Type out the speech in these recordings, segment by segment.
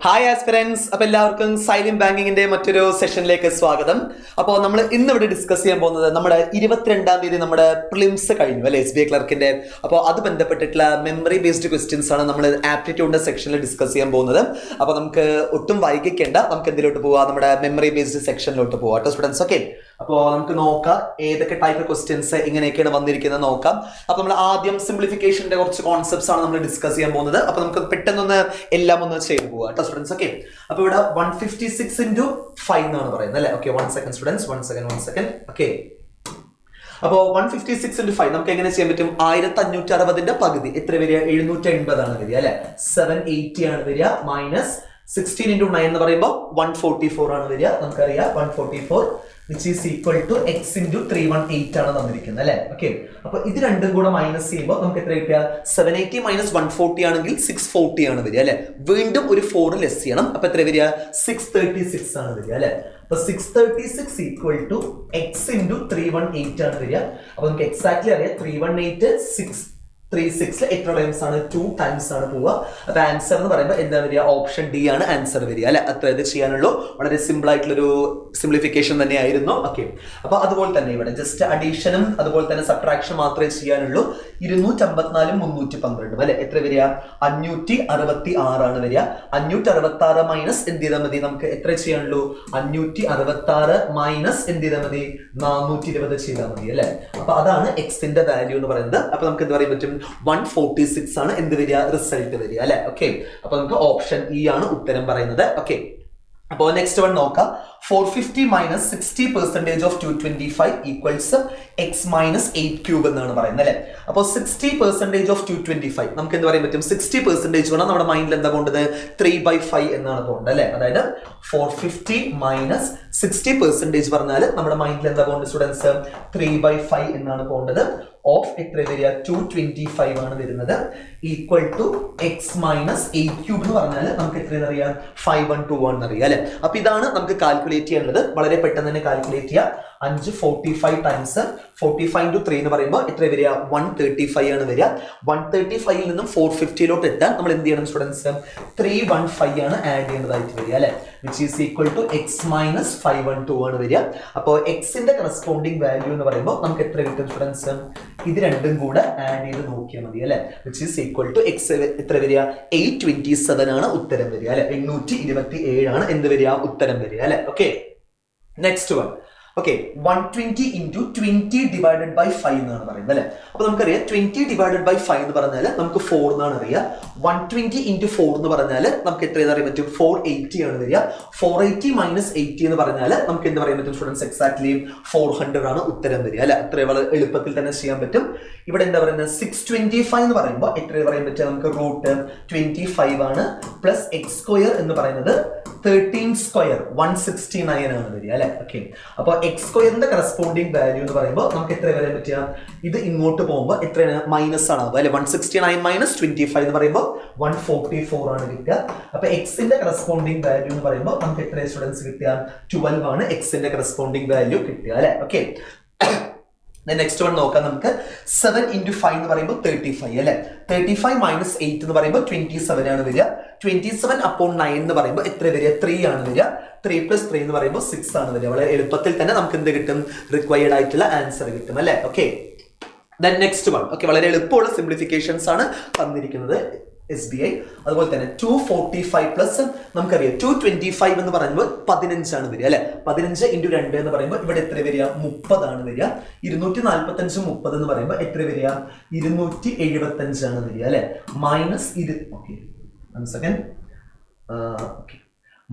Hi aspirants. അപ്പോൾ എല്ലാവർക്കും silent ബാങ്കിങ്ങിന്റെ മറ്റൊരു സെഷനിലേക്ക് സ്വാഗതം. അപ്പോൾ നമ്മൾ ഇന്ന് ഇവിടെ ഡിസ്കസ് ചെയ്യാൻ പോകുന്നത് നമ്മുടെ 22-ാം തീയതി നമ്മുടെ പ്രിലിംസ് കഴിഞ്ഞു അല്ലെ, SBI ക്ലർക്കിന്റെ. അപ്പോൾ അത് ബന്ധപ്പെട്ടിട്ടുള്ള മെമ്മറി ബേസ്ഡ് ക്വസ്റ്റ്യൻസ് ആണ് നമ്മൾ ആപ്റ്റിറ്റ്യൂഡിന്റെ സെക്ഷനിൽ ഡിസ്കസ് ചെയ്യാൻ പോകുന്നത്. അപ്പോൾ നമുക്ക് ഒട്ടും വൈകിക്കേണ്ട, നമുക്ക് എന്തിലോട്ട് പോവാം, നമ്മുടെ മെമ്മറി ബേസ്ഡ് സെക്ഷനിലോട്ട് പോവാം കേട്ടോ സ്റ്റുഡൻസ്. ഓക്കെ, അപ്പോൾ നമുക്ക് നോക്കാം ഏതൊക്കെ ടൈപ്പ് ക്വസ്റ്റ്യൻസ് ഇങ്ങനെയൊക്കെയാണ് വന്നിരിക്കുന്നത് നോക്കാം. അപ്പോൾ നമ്മൾ ആദ്യം സിംപ്ലിഫിക്കേഷന്റെ കുറച്ച് കോൺസെപ്റ്റ്സ് ആണ് നമ്മൾ ഡിസ്കസ് ചെയ്യാൻ പോകുന്നത്. അപ്പോൾ നമുക്ക് പെട്ടെന്നൊന്ന് എല്ലാം ഒന്ന് ചെയ്തു പോവാം കേട്ടോ സ്റ്റുഡൻസ്. ഓക്കെ, അപ്പോൾ ഇവിടെ 156 into 5 എന്നാണ് പറയുന്നത് അല്ലെ. Okay, 1 second students, 1 second. Okay, അപ്പോൾ 156 into 5 നമുക്ക് എങ്ങനെ ചെയ്യാൻ പറ്റും? 1560ന്റെ പകുതി എത്ര വരിക? 780 ആണ് വരിക അല്ലെ. 780 ആണ് വരിക. മൈനസ് 16 into 9 എന്ന് പറയുമ്പോൾ 144 ആണ് വരിക. നമുക്കറിയാം 144 which is equal to x into 318 ആണ് തന്നിരിക്കുന്നത് അല്ലെ. ഓക്കെ, അപ്പൊ ഇത് രണ്ടും കൂടെ മൈനസ് ചെയ്യുമ്പോൾ നമുക്ക് എത്ര കിട്ടുക? 780 മൈനസ് 140 ആണെങ്കിൽ 640 ആണ് വരിക അല്ലെ. വീണ്ടും ഒരു 4 ലെസ് ചെയ്യണം. അപ്പൊ എത്ര വരിക? 636 ആണ് വരിക അല്ലെ. അപ്പൊ 636 ഈക്വൽ ടു x into 318 ആണ് വരിക. അപ്പൊ നമുക്ക് എക്സാക്ട്ലി അറിയാം 318 636 എത്ര ടൈംസ് ആണ്? 2 ടൈംസ് ആണ് പോവുക. അപ്പൊ ആൻസർ എന്ന് പറയുമ്പോൾ എന്താ വരിക? ഓപ്ഷൻ ഡി ആണ് ആൻസർ വരിക അല്ലെ. അത്ര ഇത് ചെയ്യാനുള്ളൂ. വളരെ സിമ്പിൾ ആയിട്ടുള്ളൊരു സിംപ്ലിഫിക്കേഷൻ തന്നെയായിരുന്നു. ഓക്കെ, അപ്പൊ അതുപോലെ തന്നെ ഇവിടെ ജസ്റ്റ് അഡീഷനും അതുപോലെ തന്നെ സബ്ട്രാക്ഷൻ മാത്രമേ ചെയ്യാനുള്ളൂ. 254 312 അല്ലെ. എത്ര വരിക? 566 ആണ് വരിക. 566 മൈനസ് എന്ത് ചെയ്താൽ മതി? നമുക്ക് എത്ര ചെയ്യാനുള്ളൂ? 566 മൈനസ് എന്ത് ചെയ്താൽ മതി? 420 ചെയ്താൽ മതി അല്ലെ. അപ്പൊ അതാണ് എക്സിന്റെ വാല്യൂ എന്ന് പറയുന്നത്. അപ്പൊ നമുക്ക് എന്ത് പറയാൻ പറ്റും? 146 ആണ് എന്ത് വരിക? റിസൾട്ട് വരിക അല്ലെ. ഓക്കെ, അപ്പൊ നമുക്ക് ഓപ്ഷൻ ഇ ആണ് ഉത്തരം പറയുന്നത്. ഓക്കെ, അപ്പോൾ നെക്സ്റ്റ് വൺ നോക്കാം. 450 minus 60% of 225 equals X minus 8 cube എന്നാണ് പറയുന്നത് അല്ലെ. അപ്പോൾ 60% ഓഫ് 225 നമുക്ക് എന്ത് പറയാൻ പറ്റും? 60% വേണം നമ്മുടെ മൈൻഡിൽ എന്താ പോകേണ്ടത്? 3/5 എന്നാണ് പോകേണ്ടത് അല്ലെ. അതായത് 450 മൈനസ് 60% പറഞ്ഞാൽ നമ്മുടെ മൈൻഡിൽ എന്താ പോകേണ്ടത് സ്റ്റുഡൻസ്? 3/5 എന്നാണ് പോകേണ്ടത്. ഓഫ് എത്ര വരിക? 225 ആണ് വരുന്നത്. Equal to x minus 8 cube എന്ന് പറഞ്ഞാൽ നമുക്ക് എത്രയെന്ന് അറിയാം? 5121 എന്നറിയാം അല്ലെ. അപ്പൊ ഇതാണ് നമുക്ക് കാൽക്കുലേറ്റ് ചെയ്യാനുള്ളത്. വളരെ പെട്ടെന്ന് തന്നെ കാൽക്കുലേറ്റ് ചെയ്യാം. 545 ടൈംസ് 45 into 3 എന്ന് പറയുമ്പോൾ എത്ര വരിക? 135 ആണ് വരിക. 135 നിന്നും 450 എത്താൻ നമ്മൾ എന്ത് ചെയ്യണം സ്റ്റുഡൻസ്? 315 ആണ് ആഡ് ചെയ്യേണ്ടതായിട്ട് വരിക അല്ലെ. Which is equal to x minus 512 ആണ് വരിക. അപ്പോൾ എക്സിന്റെ കറസ്പോണ്ടിങ് വാല്യൂ എന്ന് പറയുമ്പോൾ നമുക്ക് എത്ര കിട്ടും സ്റ്റുഡൻസ്? ഇത് രണ്ടും കൂടെ ആഡ് ചെയ്ത് നോക്കിയാൽ മതി അല്ലെ. Which is equal to x എത്ര വരിക? 827 ആണ് ഉത്തരം വരിക അല്ലെ. 827 ആണ് എന്ത് വരിക? ഉത്തരം വരിക അല്ലെ. Okay, next one. Okay, 120 into 20 divided by 5 എന്നാണ് പറയുന്നത് അല്ലെ. അപ്പൊ നമുക്കറിയാം 20 divided by 5 എന്ന് പറഞ്ഞാൽ നമുക്ക് 4 എന്നാണ് അറിയാം. 120 into 4 എന്ന് പറഞ്ഞാൽ നമുക്ക് എത്ര അറിയാൻ പറ്റും? 480 ആണ് വരിക. 480 മൈനസ് 80 എന്ന് പറഞ്ഞാൽ നമുക്ക് എന്ത് പറയാൻ പറ്റും സ്റ്റുഡൻസ്? എക്സാക്ട്ലി 400 ആണ് ഉത്തരം വരിക അല്ലെ. അത്ര വളരെ എളുപ്പത്തിൽ തന്നെ ചെയ്യാൻ പറ്റും. ഇവിടെ എന്താ പറയുന്നത്? 625 എന്ന് പറയുമ്പോൾ എത്ര പറയാൻ പറ്റുക? നമുക്ക് റൂട്ട് 25 ആണ് പ്ലസ് എക്സ് സ്ക്വയർ എന്ന് പറയുന്നത് 13 സ്ക്വയർ 169 ആണ് വരിക അല്ലെ. ഓക്കെ, അപ്പൊ എക്സ് സ്ക്വയറിന്റെ കറസ്പോണ്ടിങ് വാല്യൂ എന്ന് പറയുമ്പോൾ നമുക്ക് എത്ര വരാൻ പറ്റുക? ഇത് ഇങ്ങോട്ട് പോകുമ്പോൾ എത്രയാണ്? മൈനസ് ആണ് അല്ലെ. 169 മൈനസ് 25 എന്ന് പറയുമ്പോൾ 144 ആണ് കിട്ടുക. അപ്പൊ എക്സിന്റെ കറസ്പോണ്ടിങ് വാല്യൂ എന്ന് പറയുമ്പോൾ നമുക്ക് എത്ര സ്റ്റുഡൻസ് കിട്ടുക? 12 ആണ് എക്സിന്റെ കറസ്പോണ്ടിങ് വാല്യൂ കിട്ടുക അല്ലെ. ഓക്കെ, നെക്സ്റ്റ് വൺ നോക്കാം നമുക്ക്. 7 into 5 എന്ന് പറയുമ്പോൾ 35 അല്ലെ. 35 മൈനസ് 8 എന്ന് പറയുമ്പോൾ 27 ആണ് വരിക. 27 upon 9 എന്ന് പറയുമ്പോൾ എത്ര വരിക? 3 ആണ് വരിക. 3 plus 3 എന്ന് പറയുമ്പോൾ 6 ആണ് വരിക. വളരെ എളുപ്പത്തിൽ തന്നെ നമുക്ക് എന്ത് കിട്ടും? റിക്വയർഡ് ആയിട്ടുള്ള ആൻസർ കിട്ടും അല്ലെ. Okay, then next one. Okay, വളരെ എളുപ്പമുള്ള സിംപ്ലിഫിക്കേഷൻസ് ആണ് തന്നിരിക്കുന്നത് SBI. അതുപോലെ തന്നെ 245 പ്ലസ് നമുക്കറിയാം 225 എന്ന് പറയുമ്പോൾ 15 ആണ് വരിക അല്ലെ. 15 into 2 എന്ന് പറയുമ്പോൾ ഇവിടെ എത്ര വരിക? 30 ആണ് വരിക. 245 30 എന്ന് പറയുമ്പോൾ എത്ര വരിക? 275 ആണ് വരിക അല്ലെ. മൈനസ്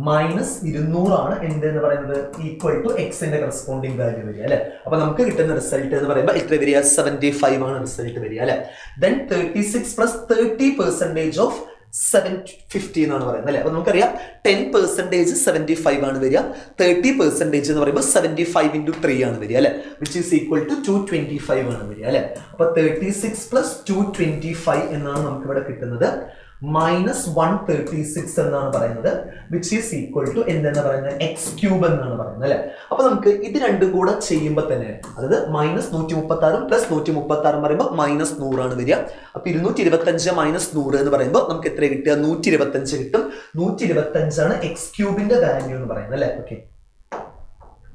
മൈനസ് 200 ആണ് എന്തെന്ന് പറയുന്നത്? ഈക്വൽ ടു എക്സിന്റെ കറസ്പോണ്ടിങ് വാല്യൂ വരിക അല്ലെ. അപ്പൊ നമുക്ക് കിട്ടുന്ന റിസൾട്ട് എന്ന് പറയുമ്പോൾ എത്ര വരിക? 75 ആണ് റിസൾട്ട് വരിക അല്ലെ. ദെൻ 36 പ്ലസ് 30% ഓഫ് 750 എന്നാണ് പറയുന്നത് അല്ലെ. അപ്പൊ നമുക്കറിയാം 10% 75 ആണ് വരിക. 30% എന്ന് പറയുമ്പോൾ 75 into 3 ആണ് വരിക അല്ലെ. വിച്ച് ഈസ് ഈക്വൽ ടു 225 ആണ് വരിക അല്ലെ. അപ്പൊ 36 പ്ലസ് 225 എന്നാണ് നമുക്ക് ഇവിടെ കിട്ടുന്നത്. -136 എന്നാണ് പറയുന്നത്, വിച്ച് ഈസ് ഈക്വൽ ടു എന്തെന്ന് പറയുന്നത് എക്സ് ക്യൂബ് എന്നാണ് പറയുന്നത് അല്ലെ. അപ്പൊ നമുക്ക് ഇത് രണ്ടും കൂടെ ചെയ്യുമ്പോൾ തന്നെ അതായത് -136 പ്ലസ് 136 പറയുമ്പോൾ -100 ആണ് വരിക. അപ്പൊ 225 -100 എന്ന് പറയുമ്പോൾ നമുക്ക് എത്ര കിട്ടുക? 125 കിട്ടും. 125 ആണ് എക്സ് ക്യൂബിന്റെ വാല്യൂ എന്ന് പറയുന്നത് അല്ലെ. ഓക്കെ,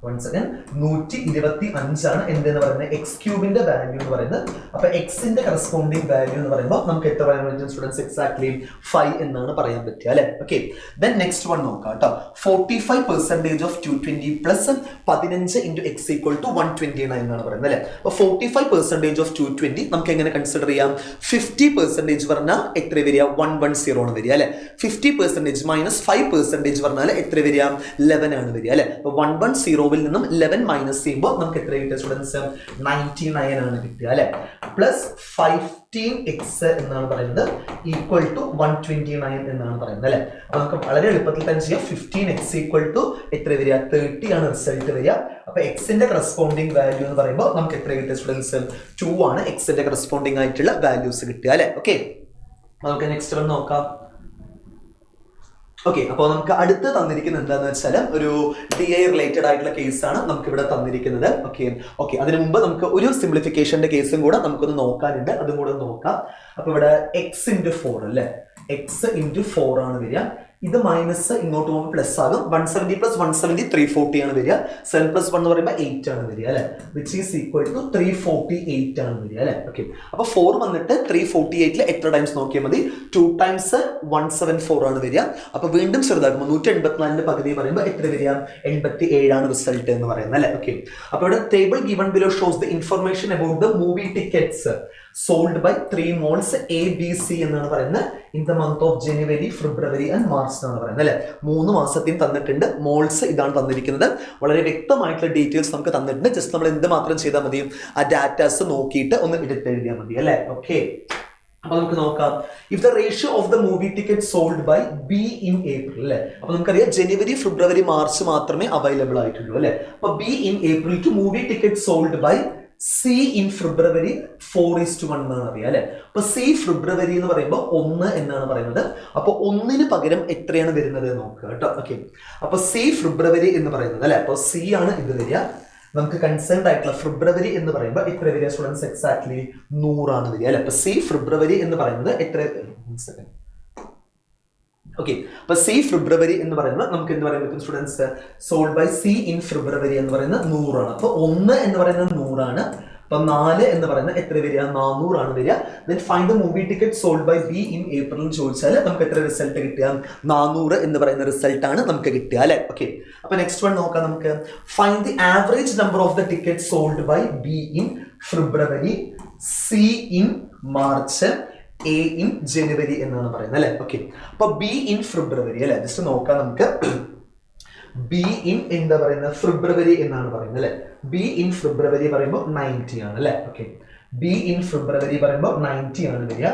വൺസ് അഗൈൻ 125 ആണ് എന്തെന്ന് പറയുന്നത് എക്സ് ക്യൂബിന്റെ വാല്യൂ എന്ന് പറയുന്നത്. അപ്പൊ എക്സിന്റെ കറസ്പോണ്ടിങ് വാല്യൂ എന്ന് പറയുമ്പോൾ നമുക്ക് എത്ര പറയാൻ പറ്റും സ്റ്റുഡൻസ്? എക്സാക്ട്ലി 5 എന്നാണ് പറയാൻ പറ്റുക അല്ലെ. ഓക്കെ, ദെൻ നെക്സ്റ്റ് വൺ നോക്കാം കേട്ടോ. 45% of 220 plus 15 into x equal to 129 എന്നാണ് പറയുന്നത് അല്ലെ. അപ്പൊ 45% ഓഫ് 220 നമുക്ക് എങ്ങനെ കൺസിഡർ ചെയ്യാം? 50% പറഞ്ഞാൽ എത്ര വരിക? 110 ആണ് വരിക അല്ലെ. 50% മൈനസ് 5% പറഞ്ഞാൽ എത്ര വരിക? 11 ആണ് വരിക അല്ലെ. അപ്പൊ 110 നിന്നും 11 മൈനസ് ചെയ്യുമ്പോൾ നമുക്ക് എത്ര കിട്ടുക സ്റ്റുഡൻസ്? 99 ആണ് കിട്ടുക അല്ലെ. പ്ലസ് 15x എന്നാണ് പറയുന്നത് ഈക്വൽ ടു 129 എന്നാണ് പറയുന്നത് അല്ലെ. അപ്പൊ നമുക്ക് വളരെ എളുപ്പത്തിൽ തന്നെ ചെയ്യാം. 15x ഈക്വൽ ടു എത്ര വരിക? 30 ആണ് റിസൾട്ട് വരിക. അപ്പൊ എക്സിന്റെ കറസ്പോണ്ടിങ് വാല്യൂ എന്ന് പറയുമ്പോൾ നമുക്ക് എത്ര കിട്ടുക സ്റ്റുഡൻസ്? 2 ആണ് എക്സിന്റെ കറസ്പോണ്ടിങ് ആയിട്ടുള്ള വാല്യൂസ് കിട്ടുക അല്ലെ. ഓക്കെ, നമുക്ക് നെക്സ്റ്റ് വൺ നോക്കാം. ഓക്കെ, അപ്പോൾ നമുക്ക് അടുത്ത് തന്നിരിക്കുന്നത് എന്താണെന്ന് വെച്ചാൽ ഒരു DI റിലേറ്റഡ് ആയിട്ടുള്ള കേസാണ് നമുക്ക് ഇവിടെ തന്നിരിക്കുന്നത്. ഓക്കെ, അതിനു മുമ്പ് നമുക്ക് ഒരു സിംപ്ലിഫിക്കേഷന്റെ കേസും കൂടെ നമുക്കൊന്ന് നോക്കാനുണ്ട്, അതും കൂടെ നോക്കാം. അപ്പൊ ഇവിടെ x ഇൻറ്റു 4 അല്ലേ, x ഇൻറ്റു 4 ആണ് വരിക. ഇത് മൈനസ് ഇങ്ങോട്ട് പോകുമ്പോൾ പ്ലസ് ആകും. 170 പ്ലസ് 170 340 ആണ് വരിക. 7 പ്ലസ് 1 എന്ന് പറയുമ്പോൾ 8 ആണ് വരിക അല്ലെ, വിച്ച് ഈസ് ഈക്വൽ ടു 348 ആണ് വരിക അല്ലെ. ഓക്കെ, അപ്പൊ 4 വന്നിട്ട് 348 എത്ര ടൈംസ് നോക്കിയാൽ മതി? 2 ടൈംസ് 174 ആണ് വരിക. അപ്പൊ വീണ്ടും ചെറുതാക്കുമ്പോൾ 184 പകുതി പറയുമ്പോൾ എത്ര വരിക? 87 ആണ് റിസൾട്ട് എന്ന് പറയുന്നത് അല്ലെ. ഓക്കെ, അപ്പൊ ഇവിടെ table given below shows the information about the movie tickets sold by 3 malls ABC എന്നാണ് പറയുന്നത് in the month of January, February and March എന്നാണ് പറയുന്നത് അല്ലെ. 3 മാസത്തെയും തന്നിട്ടുണ്ട്. മോൾസ് ഇതാണ് തന്നിരിക്കുന്നത്. വളരെ വ്യക്തമായിട്ടുള്ള ഡീറ്റെയിൽസ് നമുക്ക് തന്നിട്ടുണ്ട്. ജസ്റ്റ് നമ്മൾ എന്ത് മാത്രം ചെയ്താൽ മതി? ആ ഡാറ്റാസ് നോക്കിയിട്ട് ഒന്ന് എടുത്തെഴുതിയാൽ മതി അല്ലെ. ഓക്കെ, അപ്പൊ നമുക്ക് നോക്കാം. If the ratio of the movie ticket sold by B in April അല്ലെ. അപ്പൊ നമുക്കറിയാം ജനുവരി, ഫെബ്രുവരി, മാർച്ച് മാത്രമേ അവൈലബിൾ ആയിട്ടുള്ളൂ അല്ലെ. അപ്പൊ B in April to movie ticket sold by C in February 4:1 എന്നാണ് അറിയാം അല്ലെ. അപ്പൊ C ഫെബ്രുവരി എന്ന് പറയുമ്പോൾ 1 എന്നാണ് പറയുന്നത്. അപ്പൊ 1ന് പകരം എത്രയാണ് വരുന്നത് നോക്കുക കേട്ടോ. ഓക്കെ, അപ്പൊ C ഫെബ്രുവരി എന്ന് പറയുന്നത് അല്ലെ. അപ്പൊ C ആണ് ഇത് വരിക. നമുക്ക് കൺസേൺഡ് ആയിട്ടുള്ള ഫെബ്രുവരി എന്ന് പറയുമ്പോൾ എത്ര വരിക സ്റ്റുഡൻസ്? എക്സാക്ട്ലി 100 ആണ് വരിക അല്ലെ. അപ്പൊ C ഫെബ്രുവരി എന്ന് പറയുന്നത് എത്ര? ഓക്കെ, അപ്പൊ C ഫെബ്രുവരി എന്ന് പറയുന്നത് നമുക്ക് എന്ത് പറയാൻ പറ്റും students? Sold by C in February എന്ന് പറയുന്നത് 100 ആണ്. അപ്പൊ 1 എന്ന് പറയുന്നത് 100 ആണ്. അപ്പൊ 4 എന്ന് പറയുന്നത് എത്ര വരിക? 400 ആണ് വരിക. Then find the movie ticket sold by B in April എന്ന് ചോദിച്ചാൽ നമുക്ക് എത്ര റിസൾട്ട് കിട്ടുക? 400 എന്ന് പറയുന്ന റിസൾട്ട് ആണ് നമുക്ക് കിട്ടുക അല്ലെ. ഓക്കെ, അപ്പൊ നെക്സ്റ്റ് വൺ നോക്കാം നമുക്ക്. Find the average number of the ticket sold by B in February, C in March, A in January എന്നാണ് പറയുന്നത് അല്ലെ. ഓക്കെ, അപ്പൊ B ഇൻ ഫെബ്രുവരി അല്ലെ. ജസ്റ്റ് നോക്കാം നമുക്ക്. B ഇൻ എന്താ പറയുന്നത്? ഫെബ്രുവരി എന്നാണ് പറയുന്നത് അല്ലെ. B ഇൻ ഫെബ്രുവരി പറയുമ്പോൾ 90 ആണ് അല്ലെ. ഓക്കെ, B ഇൻ ഫെബ്രുവരി പറയുമ്പോൾ 90 ആണ് വരിക.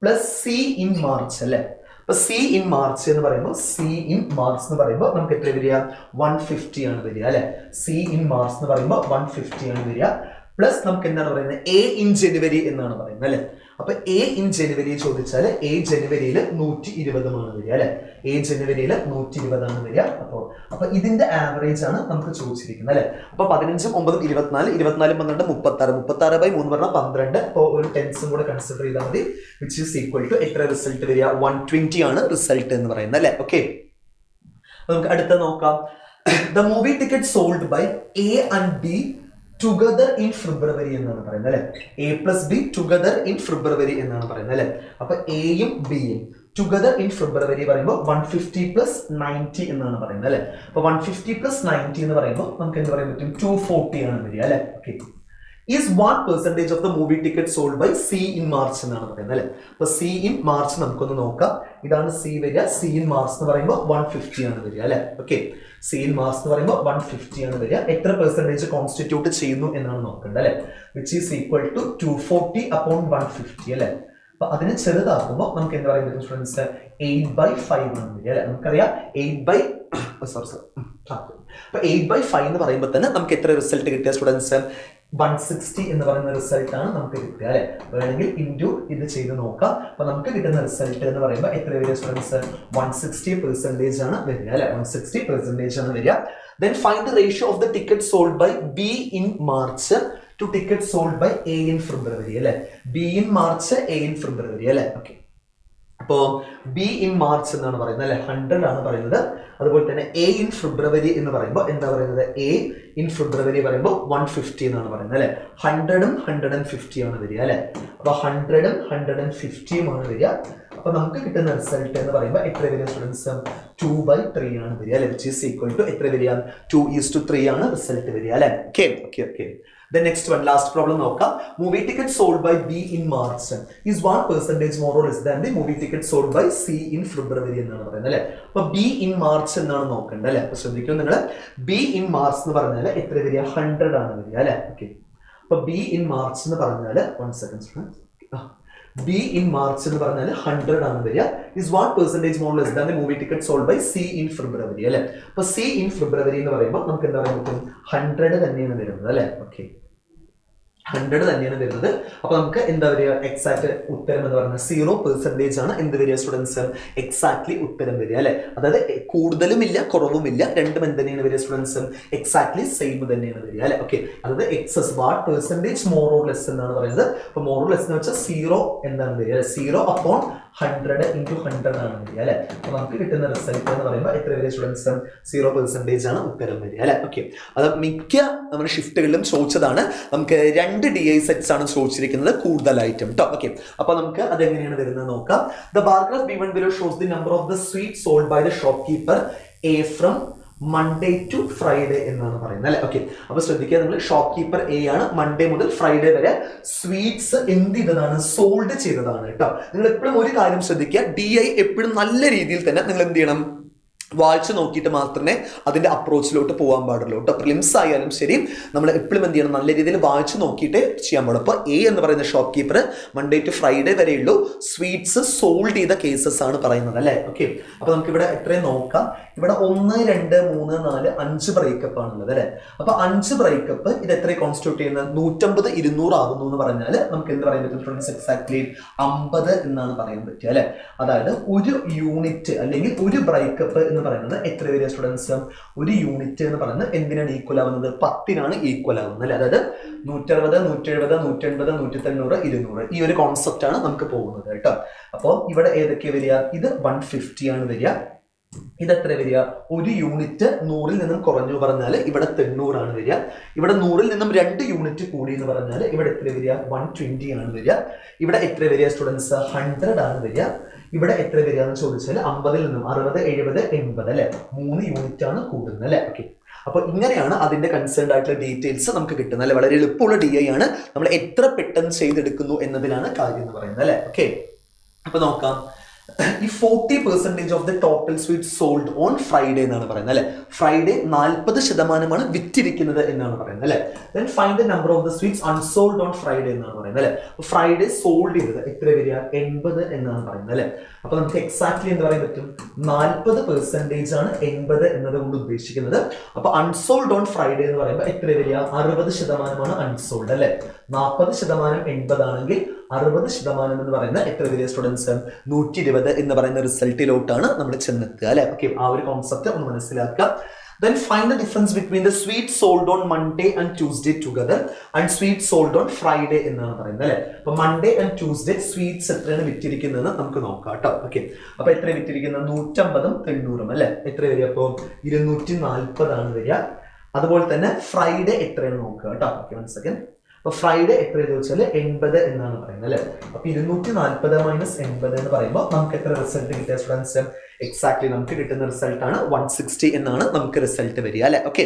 പ്ലസ് C ഇൻ മാർച്ച് അല്ലെ. അപ്പൊ C ഇൻ മാർച്ച് എന്ന് പറയുമ്പോൾ നമുക്ക് എത്ര വരിക? 150 ആണ് വരിക അല്ലെ. C ഇൻ മാർച്ച് എന്ന് പറയുമ്പോൾ 150 ആണ് വരിക. പ്ലസ് നമുക്ക് എന്താണ് പറയുന്നത്? A ഇൻ ജനുവരി എന്നാണ് പറയുന്നത് അല്ലെ. അപ്പൊ A ഇൻ ജനുവരി ചോദിച്ചാൽ A ജനുവരിയിൽ 120 ആണ് വരിക അല്ലെ. A ജനുവരിയിൽ 120 ആണ് വരിക. അപ്പൊ ഇതിന്റെ ആവറേജ് ആണ് നമുക്ക് ചോദിച്ചിരിക്കുന്നത് അല്ലെ. അപ്പൊ 15 9 24 24 12 36 36 ബൈ 3 പറഞ്ഞാൽ 12. അപ്പൊ ഒരു ടെൻസും കൂടെ കൺസിഡർ ചെയ്താൽ മതി, വിച്ച് ഈസ് ഈക്വൽ ടു എത്ര റിസൾട്ട് വരിക? 120 ആണ് റിസൾട്ട് എന്ന് പറയുന്നത് അല്ലെ. ഓക്കെ, നമുക്ക് അടുത്ത നോക്കാം. The movie ticket sold by A and B together in February എന്നാണ് പറയുന്നത് അല്ലെ. A plus B together in February എന്നാണ് പറയുന്നത് അല്ലെ. അപ്പൊ എയും ബിയും ടുഗദർ ഇൻ ഫെബ്രുവരി പറയുമ്പോൾ 150 പ്ലസ് 90 എന്നാണ് പറയുന്നത് അല്ലെ. അപ്പൊ 150 പ്ലസ് 90 എന്ന് പറയുമ്പോൾ നമുക്ക് എന്ത് പറയാൻ പറ്റും? 240 ആണ് വരിക അല്ലെ. Okay, is what percentage of the movie ticket sold by C in March എന്നാണ് പറയുന്നത് അല്ലെ. അപ്പൊ C ഇൻ മാർച്ച് നമുക്കൊന്ന് നോക്കാം. ഇതാണ് C വരിക. C ഇൻ മാർച്ച് എന്ന് പറയുമ്പോൾ 150 ആണ് വരിക അല്ലെ. ഓക്കെ, C ഇൻ മാർച്ച് എന്ന് പറയുമ്പോൾ 150 ആണ് വരിക. എത്ര പെർസെന്റേജ് കോൺസ്റ്റിറ്റ്യൂട്ട് ചെയ്യുന്നു എന്നാണ് നോക്കേണ്ടത് അല്ലെ. Which is equal to 240 upon 150 അല്ലെ. അപ്പൊ അതിനെ ചെറുതാക്കുമ്പോൾ നമുക്ക് എന്താ പറയാൻ പറ്റും സ്റ്റുഡൻസ്? 8/5 ആണ് വരിക അല്ലെ. നമുക്കറിയാം 8/5 എന്ന് പറയുമ്പോൾ തന്നെ നമുക്ക് എത്ര റിസൾട്ട് കിട്ടിയ സ്റ്റുഡൻസ്? 160 എന്ന് പറയുന്ന റിസൾട്ട് ആണ് നമുക്ക് കിട്ടുക അല്ലെ. വേണമെങ്കിൽ ഇൻറ്റു ഇത് ചെയ്ത് നോക്കാം. അപ്പൊ നമുക്ക് കിട്ടുന്ന റിസൾട്ട് എന്ന് പറയുമ്പോൾ എത്ര വരിക സ്റ്റുഡൻസ്? 160% ആണ് വരിക അല്ലെ. 160% ആണ് വരിക. Then find the ratio of the tickets sold by B in March to tickets sold by A in February അല്ലെ. B in March, A in February അല്ലെ. ഓക്കെ, അപ്പോൾ ബി ഇൻ മാർച്ച് എന്നാണ് പറയുന്നത് അല്ലെ, 100 ആണ് പറയുന്നത്. അതുപോലെ തന്നെ എ ഇൻ ഫെബ്രുവരി എന്ന് പറയുമ്പോൾ എന്താ പറയുന്നത്? എ ഇൻ ഫെബ്രുവരി പറയുമ്പോൾ 150 എന്നാണ് പറയുന്നത് അല്ലെ. 100ഉം 150 ആണ് വരിക അല്ലെ. അപ്പൊ 100ഉം 150 ആണ് വരിക. അപ്പൊ നമുക്ക് കിട്ടുന്ന റിസൾട്ട് എന്ന് പറയുമ്പോൾ എത്ര വരിക സ്റ്റുഡൻസ്? 2/3 ആണ് വരിക അല്ലെ. വിച്ച് ഈസ് ഈക്വൽ ടു എത്ര വരിക? 2:3 ആണ് റിസൾട്ട് വരിക അല്ലെ. Okay okay okay. The next one, last problem നോക്കാം. Movie ticket sold by B in March is 1% more or less than the movie ticket sold by C in February എന്നാണ് പറയുന്നത് അല്ലെ. അപ്പൊ B in March എന്നാണ് നോക്കേണ്ടത് അല്ലെ. അപ്പൊ ശ്രദ്ധിക്കുക നിങ്ങൾ, B in March എന്ന് പറഞ്ഞാൽ എത്ര വരിക? 100 ആണ് വരിക അല്ലെ. ഓക്കെ, അപ്പൊ B in March എന്ന് പറഞ്ഞാൽ 1 second. B in March എന്ന് പറഞ്ഞാൽ 100 ആണ് വരിക. is 1% more or less than the movie ticket sold by C in February അല്ലെ. അപ്പൊ C in February എന്ന് പറയുമ്പോൾ നമുക്ക് എന്താ പറയാൻ പറ്റും? 100 തന്നെയാണ് വരുന്നത് അല്ലെ. ഓക്കെ, 100 തന്നെയാണ് വരുന്നത്. അപ്പൊ നമുക്ക് എന്താ വരിക? എക്സാക്ട് ഉത്തരം എന്ന് പറഞ്ഞാൽ 0% ആണ് എന്ത് വരിക സ്റ്റുഡൻസ്? എക്സാക്ട്ലി ഉത്തരം വരിക അല്ലെ. അതായത് കൂടുതലും ഇല്ല കുറവും ഇല്ല, രണ്ടും എന്ത് തന്നെയാണ് വരിക സ്റ്റുഡൻസ്? എക്സാക്ട്ലി സെയിം തന്നെയാണ് വരിക അല്ലെ. ഓക്കെ, അതായത് excess what percentage more or less എന്നാണ് പറയുന്നത്. അപ്പൊ മോർ ഓർ ലെസ് എന്ന് വെച്ചാൽ 0 എന്താണ് വരിക? 0 upon 100 into 100 ആണ് വരിക അല്ലെ. അപ്പൊ നമുക്ക് കിട്ടുന്ന റിസൾട്ട് എന്ന് പറയുമ്പോൾ എത്ര വരിക സ്റ്റുഡൻസ്? 0% ആണ് ഉത്തരം വരിക അല്ലെ. ഓക്കെ, അത് മിക്ക നമ്മുടെ ഷിഫ്റ്റുകളിലും ചോദിച്ചതാണ്. നമുക്ക് 2 DI സെറ്റ്സ് ആണ് ചോദിച്ചിരിക്കുന്നത് കൂടുതലായിട്ടും കേട്ടോ. ഓക്കെ, അപ്പൊ നമുക്ക് അതെങ്ങനെയാണ് വരുന്നത് നോക്കാം. The bar graph B1 below shows the number of the sweets sold by the shopkeeper A from Monday to Friday എന്നാണ് പറയുന്നത് അല്ലെ. ഓക്കെ, അപ്പൊ ശ്രദ്ധിക്കുക, നമ്മൾ ഷോപ്പ് കീപ്പർ എ ആണ്, മൺഡേ മുതൽ ഫ്രൈഡേ വരെ സ്വീറ്റ്സ് എന്ത് ചെയ്തതാണ്? സോൾഡ് ചെയ്തതാണ് കേട്ടോ. നിങ്ങൾ എപ്പോഴും ഒരു കാര്യം ശ്രദ്ധിക്കുക, DI എപ്പോഴും നല്ല രീതിയിൽ തന്നെ നിങ്ങൾ എന്ത് ചെയ്യണം? വായിച്ചു നോക്കിയിട്ട് മാത്രമേ അതിന്റെ അപ്രോച്ചിലോട്ട് പോകാൻ പാടുള്ളൂ കേട്ടോ. പ്രിലിംസ് ആയാലും ശരി നമ്മൾ എപ്പോഴും എന്ത് ചെയ്യണം? നല്ല രീതിയിൽ വായിച്ചു നോക്കിയിട്ട് ചെയ്യാൻ പാടുള്ളൂ. അപ്പോൾ എ എന്ന് പറയുന്ന shopkeeper Monday to Friday വരെയുള്ളൂ സ്വീറ്റ്സ് സോൾഡ് ചെയ്ത കേസസ് ആണ് പറയുന്നത് അല്ലേ. ഓക്കെ, അപ്പൊ നമുക്ക് ഇവിടെ എത്രയും നോക്കാം. ഇവിടെ 1, 2, 3, 4, 5 ബ്രേക്കപ്പ് ആണുള്ളത് അല്ലെ. അപ്പൊ 5 ബ്രേക്കപ്പ് ഇത് എത്ര കോൺസ്റ്റിറ്റ്യൂട്ട് ചെയ്യുന്നത്? 150, 200 ആകുന്നു എന്ന് പറഞ്ഞാൽ നമുക്ക് എന്ത് പറയാൻ പറ്റും സ്റ്റുഡൻസ്? എക്സാക്ട്ലി 50 എന്നാണ് പറയാൻ പറ്റുക അല്ലെ. അതായത് ഒരു യൂണിറ്റ് അല്ലെങ്കിൽ ഒരു ബ്രേക്കപ്പ് എന്ന് പറയുന്നത് എത്ര വരിക സ്റ്റുഡൻസ്? ഒരു യൂണിറ്റ് എന്ന് പറയുന്നത് എന്തിനാണ് ഈക്വൽ ആവുന്നത്? 10നാണ് ഈക്വൽ ആവുന്നത് അല്ലെ. അതായത് 160, 170, 180, 190, 200 ഈ ഒരു കോൺസെപ്റ്റ് ആണ് നമുക്ക് പോകുന്നത് കേട്ടോ. അപ്പോൾ ഇവിടെ ഏതൊക്കെ വരിക? ഇത് 150 ആണ് വരിക. ഇതെത്ര വരിക? ഒരു യൂണിറ്റ് 100ൽ നിന്നും കുറഞ്ഞു പറഞ്ഞാൽ ഇവിടെ 90 ആണ് വരിക. ഇവിടെ 100ൽ നിന്നും 2 യൂണിറ്റ് കൂടി എന്ന് പറഞ്ഞാൽ ഇവിടെ എത്ര വരിക? 120 ആണ് വരിക. ഇവിടെ എത്ര വരിക സ്റ്റുഡൻസ്? 100 ആണ് വരിക. ഇവിടെ എത്ര വരിക എന്ന് ചോദിച്ചാൽ 50ൽ നിന്നും 60, 70, 80 അല്ലെ. 3 യൂണിറ്റ് ആണ് കൂടുന്നത് അല്ലെ. ഓക്കെ, അപ്പൊ ഇങ്ങനെയാണ് അതിന്റെ കൺസേൺഡ് ആയിട്ടുള്ള ഡീറ്റെയിൽസ് നമുക്ക് കിട്ടുന്നത് അല്ലെ. വളരെ എളുപ്പമുള്ള DI ആണ്. നമ്മൾ എത്ര പെട്ടെന്ന് ചെയ്തെടുക്കുന്നു എന്നതിലാണ് കാര്യം എന്ന് പറയുന്നത് അല്ലെ. ഓക്കെ, അപ്പൊ നോക്കാം. ഈ 40% of the total sweets sold on Friday എന്നാണ് പറയുന്നത് അല്ലെ. ഫ്രൈഡേ 40% വിറ്റിരിക്കുന്നത് എന്നാണ് പറയുന്നത് അല്ലെ. Then find the number of the sweets unsold on Friday എന്നാണ് പറയുന്നത് അല്ലെ. ഫ്രൈഡേ സോൾഡ് ചെയ്തത് എത്ര വരിക? 80 എന്നാണ് പറയുന്നത് അല്ലെ. അപ്പൊ നമുക്ക് എക്സാക്ട്ലി എന്ത് പറയാൻ പറ്റും? 40% ആണ് 80 എന്നതുകൊണ്ട് ഉദ്ദേശിക്കുന്നത്. അപ്പൊ അൺസോൾഡ് ഓൺ ഫ്രൈഡേ എന്ന് പറയുമ്പോൾ എത്ര വരിക? 60% അൺസോൾഡ് അല്ലെ. 40% 80 ആണെങ്കിൽ 60% എന്ന് പറയുന്ന എത്ര വരിക സ്റ്റുഡൻസ്? 120 എന്ന് പറയുന്ന റിസൾട്ടിലോട്ടാണ് നമ്മൾ ചെന്നെത്തുക അല്ലെ. ഓക്കെ, ആ ഒരു കോൺസെപ്റ്റ് ഒന്ന് മനസ്സിലാക്കുക. Then find the difference between the sweets sold on Monday and Tuesday together and sweets sold on Friday എന്നാണ് പറയുന്നത് അല്ലെ. അപ്പൊ മൺഡേ ആൻഡ് ട്യൂസ്ഡേ സ്വീറ്റ്സ് എത്രയാണ് വിറ്റിരിക്കുന്നതെന്ന് നമുക്ക് നോക്കാം കേട്ടോ. ഓക്കെ, അപ്പൊ എത്ര വിറ്റിരിക്കുന്നത്? 150ഉം 90ഉം അല്ലെ. എത്ര വരിക? അപ്പൊ 240 ആണ് വരിക. അതുപോലെ തന്നെ ഫ്രൈഡേ എത്രയാണ് നോക്കുക കേട്ടോ. Okay, 1 second. അപ്പൊ ഫ്രൈഡേ എത്ര ചോദിച്ചാൽ 80 എന്നാണ് പറയുന്നത് അല്ലെ. അപ്പൊ 240 മൈനസ് 80 എന്ന് പറയുമ്പോൾ നമുക്ക് എത്ര റിസൾട്ട് കിട്ടിയ സ്റ്റുഡൻസ്? എക്സാക്ട്ലി നമുക്ക് കിട്ടുന്ന റിസൾട്ട് ആണ് 160 എന്നാണ് നമുക്ക് റിസൾട്ട് വരിക അല്ലെ. ഓക്കെ,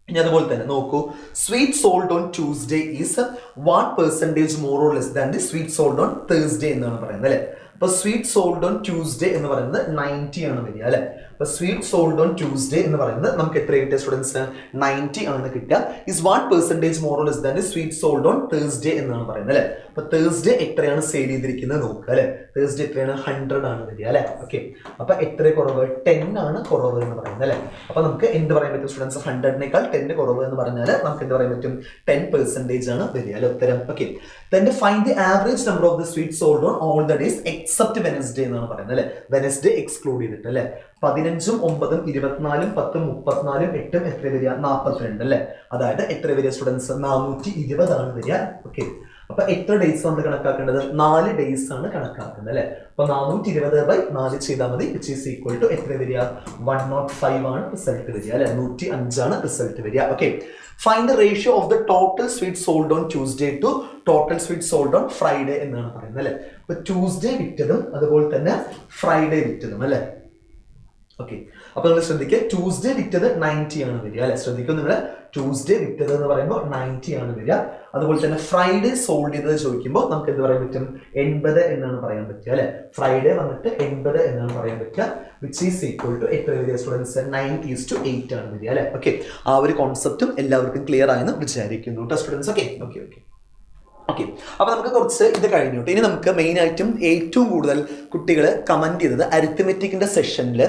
ഇനി അതുപോലെ തന്നെ നോക്കൂ. Sweet sold on Tuesday is 1% more or less than the sweet sold on Thursday എന്നാണ് പറയുന്നത് അല്ലെ. അപ്പൊ സ്വീറ്റ് സോൾഡ് ഓൺ ട്യൂസ്ഡേ എന്ന് പറയുന്നത് 90 ആണ് വരിക അല്ലെ. അപ്പൊ സ്വീറ്റ് സോൾഡ് ഓൺ ട്യൂസ്ഡേ എന്ന് പറയുന്നത് നമുക്ക് എത്ര കിട്ടിയ സ്റ്റുഡൻസ് 90 ആണ് കിട്ടുക. Is 1% more or less than sweet sold on Thursday എന്നാണ് പറയുന്നത് അല്ലെ. അപ്പൊ തേഴ്സ്ഡേ എത്രയാണ് സെയിൽ ചെയ്തിരിക്കുന്നത് നോക്കുക അല്ലെ. തേഴ്സ്ഡേ എത്രയാണ് 100 ആണ് വരിക അല്ലെ. ഓക്കെ, അപ്പൊ എത്ര കുറവ് 10 ആണ് കുറവ് എന്ന് പറയുന്നത് അല്ലെ. അപ്പൊ നമുക്ക് എന്ത് പറയാൻ പറ്റും സ്റ്റുഡൻസ് 100നേക്കാൾ 10 കുറവ് എന്ന് പറഞ്ഞാൽ നമുക്ക് എന്ത് പറയാൻ പറ്റും 10% ആണ് വരിക അല്ലെ ഉത്തരം. Okay, then find the average number of the sweets sold on all the days except Wednesday എന്നാണ് പറയുന്നത് അല്ലെ. വെനസ്ഡേ എക്സ്ക്ലൂഡ് ചെയ്തിട്ട് അല്ലെ. 15ഉം 9ഉം 24ഉം 10ഉം 34ഉം 8ഉം എത്ര വരിക 42 അല്ലെ. അതായത് എത്ര വരിക സ്റ്റുഡൻസ് 420 ആണ് വരിക. ഓക്കെ, അപ്പൊ എത്ര ഡേയ്സ് നമ്മൾ കണക്കാക്കേണ്ടത് 4 ഡേയ്സ് ആണ് കണക്കാക്കുന്നത് അല്ലെ. അപ്പൊ 420/4 ചെയ്താൽ മതി, which is equal to എത്ര വരിക 105 ആണ് റിസൾട്ട് വരിക അല്ലെ. 105 ആണ് റിസൾട്ട് വരിക. Okay, find the ratio of the total sweet sold on Tuesday to total sweet sold on Friday എന്നാണ് പറയുന്നത് അല്ലെ. അപ്പൊ ട്യൂസ്ഡേ വിറ്റതും അതുപോലെ തന്നെ ഫ്രൈഡേ വിറ്റതും അല്ലെ. ഓക്കെ, അപ്പൊ നിങ്ങൾ ശ്രദ്ധിക്കുക ട്യൂസ്ഡേ വിറ്റത് 90 ആണ് വരിക അല്ലെ. ശ്രദ്ധിക്കും നിങ്ങൾ ട്യൂസ്ഡേ വിറ്റത് എന്ന് പറയുമ്പോൾ 90 ആണ് വരിക. അതുപോലെ തന്നെ ഫ്രൈഡേ സോൾഡ് ചെയ്തത് ചോദിക്കുമ്പോൾ നമുക്ക് എന്ത് പറയാൻ പറ്റും 80 എന്നാണ് പറയാൻ പറ്റുക അല്ലെ. ഫ്രൈഡേ വന്നിട്ട് 80 എന്നാണ് പറയാൻ പറ്റുക, വിച്ച് ഈസ് ഈക്വൽ ടു എത്ര വരിക സ്റ്റുഡൻസ് 90:8 ആണ് വരിക അല്ലെ. ഓക്കെ, ആ ഒരു കോൺസെപ്റ്റും എല്ലാവർക്കും ക്ലിയർ ആയെന്ന് വിചാരിക്കുന്നു കേട്ടോ students. Okay okay okay okay, അപ്പൊ നമുക്ക് കുറച്ച് ഇത് കഴിഞ്ഞു. ഇനി നമുക്ക് മെയിൻ ആയിട്ടും ഏറ്റവും കൂടുതൽ കുട്ടികൾ കമന്റ് ചെയ്തത് അരിത്തമെറ്റിക്കിന്റെ സെഷനിൽ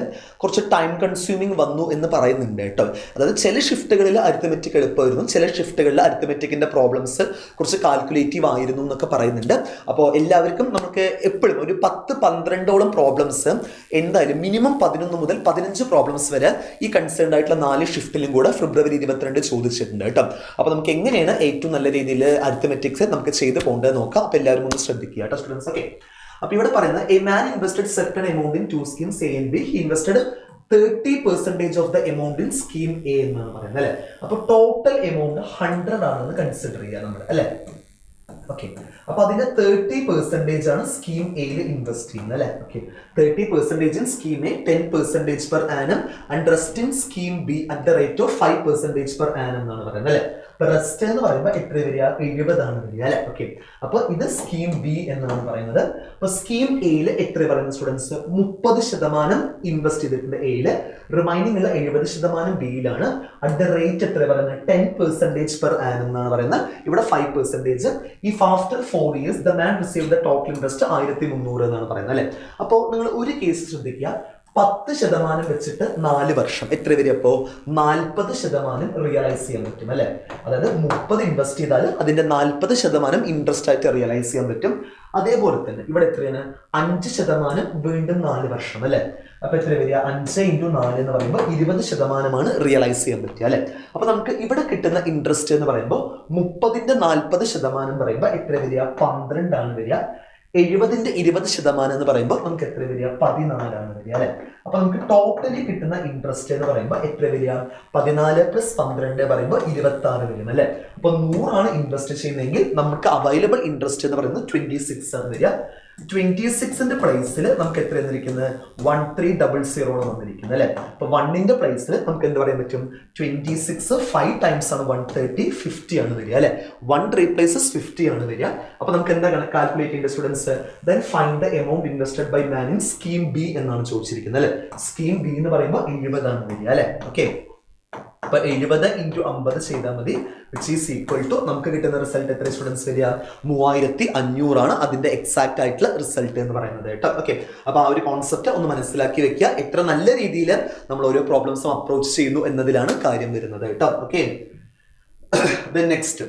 കുറച്ച് ടൈം കൺസ്യൂമിങ് വന്നു എന്ന് പറയുന്നുണ്ട് കേട്ടോ. അതായത് ചില ഷിഫ്റ്റുകളിൽ അരിത്തമെറ്റിക് എളുപ്പമായിരുന്നു, ചില ഷിഫ്റ്റുകളിൽ അരിത്തമെറ്റിക്കിന്റെ പ്രോബ്ലംസ് കുറച്ച് കാൽക്കുലേറ്റീവ് ആയിരുന്നു എന്നൊക്കെ പറയുന്നുണ്ട്. അപ്പോൾ എല്ലാവർക്കും നമുക്ക് എപ്പോഴും ഒരു 10-12ഓളം പ്രോബ്ലംസ് എന്തായാലും മിനിമം 11 മുതൽ 15 പ്രോബ്ലംസ് വരെ ഈ കൺസേൺഡ് ആയിട്ടുള്ള 4 ഷിഫ്റ്റിലും കൂടെ ഫെബ്രുവരി 22 ചോദിച്ചിട്ടുണ്ട് കേട്ടോ. അപ്പോൾ നമുക്ക് എങ്ങനെയാണ് ഏറ്റവും നല്ല രീതിയിൽ അരിത്തമെറ്റിക്സ് നമുക്ക് ചെയ്ത് പോകേണ്ടത് നോക്കാം. അപ്പൊ എല്ലാവരും ഒന്ന് ശ്രദ്ധിക്കുക കേട്ടോ സ്റ്റുഡൻസ്. ഓക്കെ, അപ്പൊ ഇവിടെ പറയുന്നത് a man invested certain amount in 2 schemes A and B. He invested 30% of the amount in scheme A എന്നാണ് പറയുന്നത് അല്ലെ. അപ്പൊ ടോട്ടൽ എമൗണ്ട് 100 ആണെന്ന് കൺസിഡർ ചെയ്യാം നമ്മൾ അല്ലെ. ഓക്കെ, അപ്പൊ അതിന്റെ 30% ആണ് സ്കീം എയിൽ ഇൻവെസ്റ്റ് ചെയ്യുന്നത് അല്ലെ. Okay, 30% in scheme A, 10% per annum and rest in scheme B at the rate of 5% per annum എന്നാണ് പറയുന്നത് അല്ലെ. റെസ്റ്റ് എന്ന് പറയുമ്പോൾ എത്ര വരിക 70 ആണ് വരിക അല്ലെ. ഓക്കെ, അപ്പൊ ഇത് സ്കീം ബി എന്നാണ് പറയുന്നത്. അപ്പൊ സ്കീം എയിൽ എത്ര പറയുന്ന സ്റ്റുഡൻസ് 30% ഇൻവെസ്റ്റ് ചെയ്തിട്ടുണ്ട് എയില്, റിമൈനിങ് ഉള്ള 70% ബിയിലാണ്. അറ്റ് ദ റേറ്റ് എത്ര പറയുന്നത് 10% per annum എന്നാണ് പറയുന്നത്. ഇവിടെ 5%. If after 4 years the man received the total interest 1300 എന്നാണ് പറയുന്നത് അല്ലെ. അപ്പോൾ നിങ്ങൾ ഒരു കേസ് ശ്രദ്ധിക്കുക, 10% വെച്ചിട്ട് 4 വർഷം എത്ര വരും അപ്പോ 40% റിയലൈസ് ചെയ്യാൻ പറ്റും അല്ലെ. അതായത് 30 ഇൻവെസ്റ്റ് ചെയ്താൽ അതിന്റെ 40% ഇൻട്രസ്റ്റ് ആയിട്ട് റിയലൈസ് ചെയ്യാൻ പറ്റും. അതേപോലെ തന്നെ ഇവിടെ എത്രയാണ് 5% വീണ്ടും 4 വർഷം അല്ലെ. അപ്പൊ എത്ര വരിക 5 × 4 എന്ന് പറയുമ്പോൾ 20% റിയലൈസ് ചെയ്യാൻ പറ്റുക അല്ലെ. അപ്പൊ നമുക്ക് ഇവിടെ കിട്ടുന്ന ഇൻട്രസ്റ്റ് എന്ന് പറയുമ്പോൾ 30ന്റെ 40% പറയുമ്പോൾ എത്ര വരിക 12 ആണ് വരിക. 70ന്റെ 20% എന്ന് പറയുമ്പോൾ നമുക്ക് എത്ര വരിക 14 ആണ് വരിക അല്ലെ. അപ്പൊ നമുക്ക് ടോട്ടലി കിട്ടുന്ന ഇൻട്രസ്റ്റ് എന്ന് പറയുമ്പോൾ എത്ര വരിക 14 + 12 പറയുമ്പോൾ 26 വരും അല്ലെ. അപ്പൊ 100 ആണ് ഇൻവെസ്റ്റ് ചെയ്യുന്നതെങ്കിൽ നമുക്ക് അവൈലബിൾ ഇൻട്രസ്റ്റ് എന്ന് പറയുന്നത് 26 ആണ് വരിക. 26ന്റെ പ്ലേസിൽ നമുക്ക് എത്ര വന്നിരിക്കുന്നത് 1300 ആണ് വന്നിരിക്കുന്നത് അല്ലെ. അപ്പൊ 1ന്റെ പ്ലേസിൽ നമുക്ക് എന്ത് പറയാൻ പറ്റും 26 5 ടൈംസ് ആണ് 130 50 ആണ് വരിക അല്ലെ. 1 റീപ്ലേസസ് 50 ആണ് വരിക. അപ്പൊ നമുക്ക് എന്താ കാൽക്കുലേറ്റ് ചെയ്യേണ്ട students then find the amount invested by man in scheme B എന്നാണ് ചോദിച്ചിരിക്കുന്നത് അല്ലെ. സ്കീം ബി എന്ന് പറയുമ്പോൾ 70 ആണ് വരിക അല്ലെ. ഓക്കെ, അപ്പൊ 70 × 50 ചെയ്താൽ മതി, വിച്ച് ഈസ് ഈക്വൽ ടു നമുക്ക് കിട്ടുന്ന റിസൾട്ട് എത്ര സ്റ്റുഡൻസ് വരിക 3500 ആണ് അതിന്റെ എക്സാക്ട് ആയിട്ടുള്ള റിസൾട്ട് എന്ന് പറയുന്നത് കേട്ടോ. ഓക്കെ, അപ്പൊ ആ ഒരു കോൺസെപ്റ്റ് ഒന്ന് മനസ്സിലാക്കി വെക്കുക. എത്ര നല്ല രീതിയിൽ നമ്മൾ ഓരോ പ്രോബ്ലംസും അപ്രോച്ച് ചെയ്യുന്നു എന്നതിലാണ് കാര്യം വരുന്നത് കേട്ടോ. Okay, next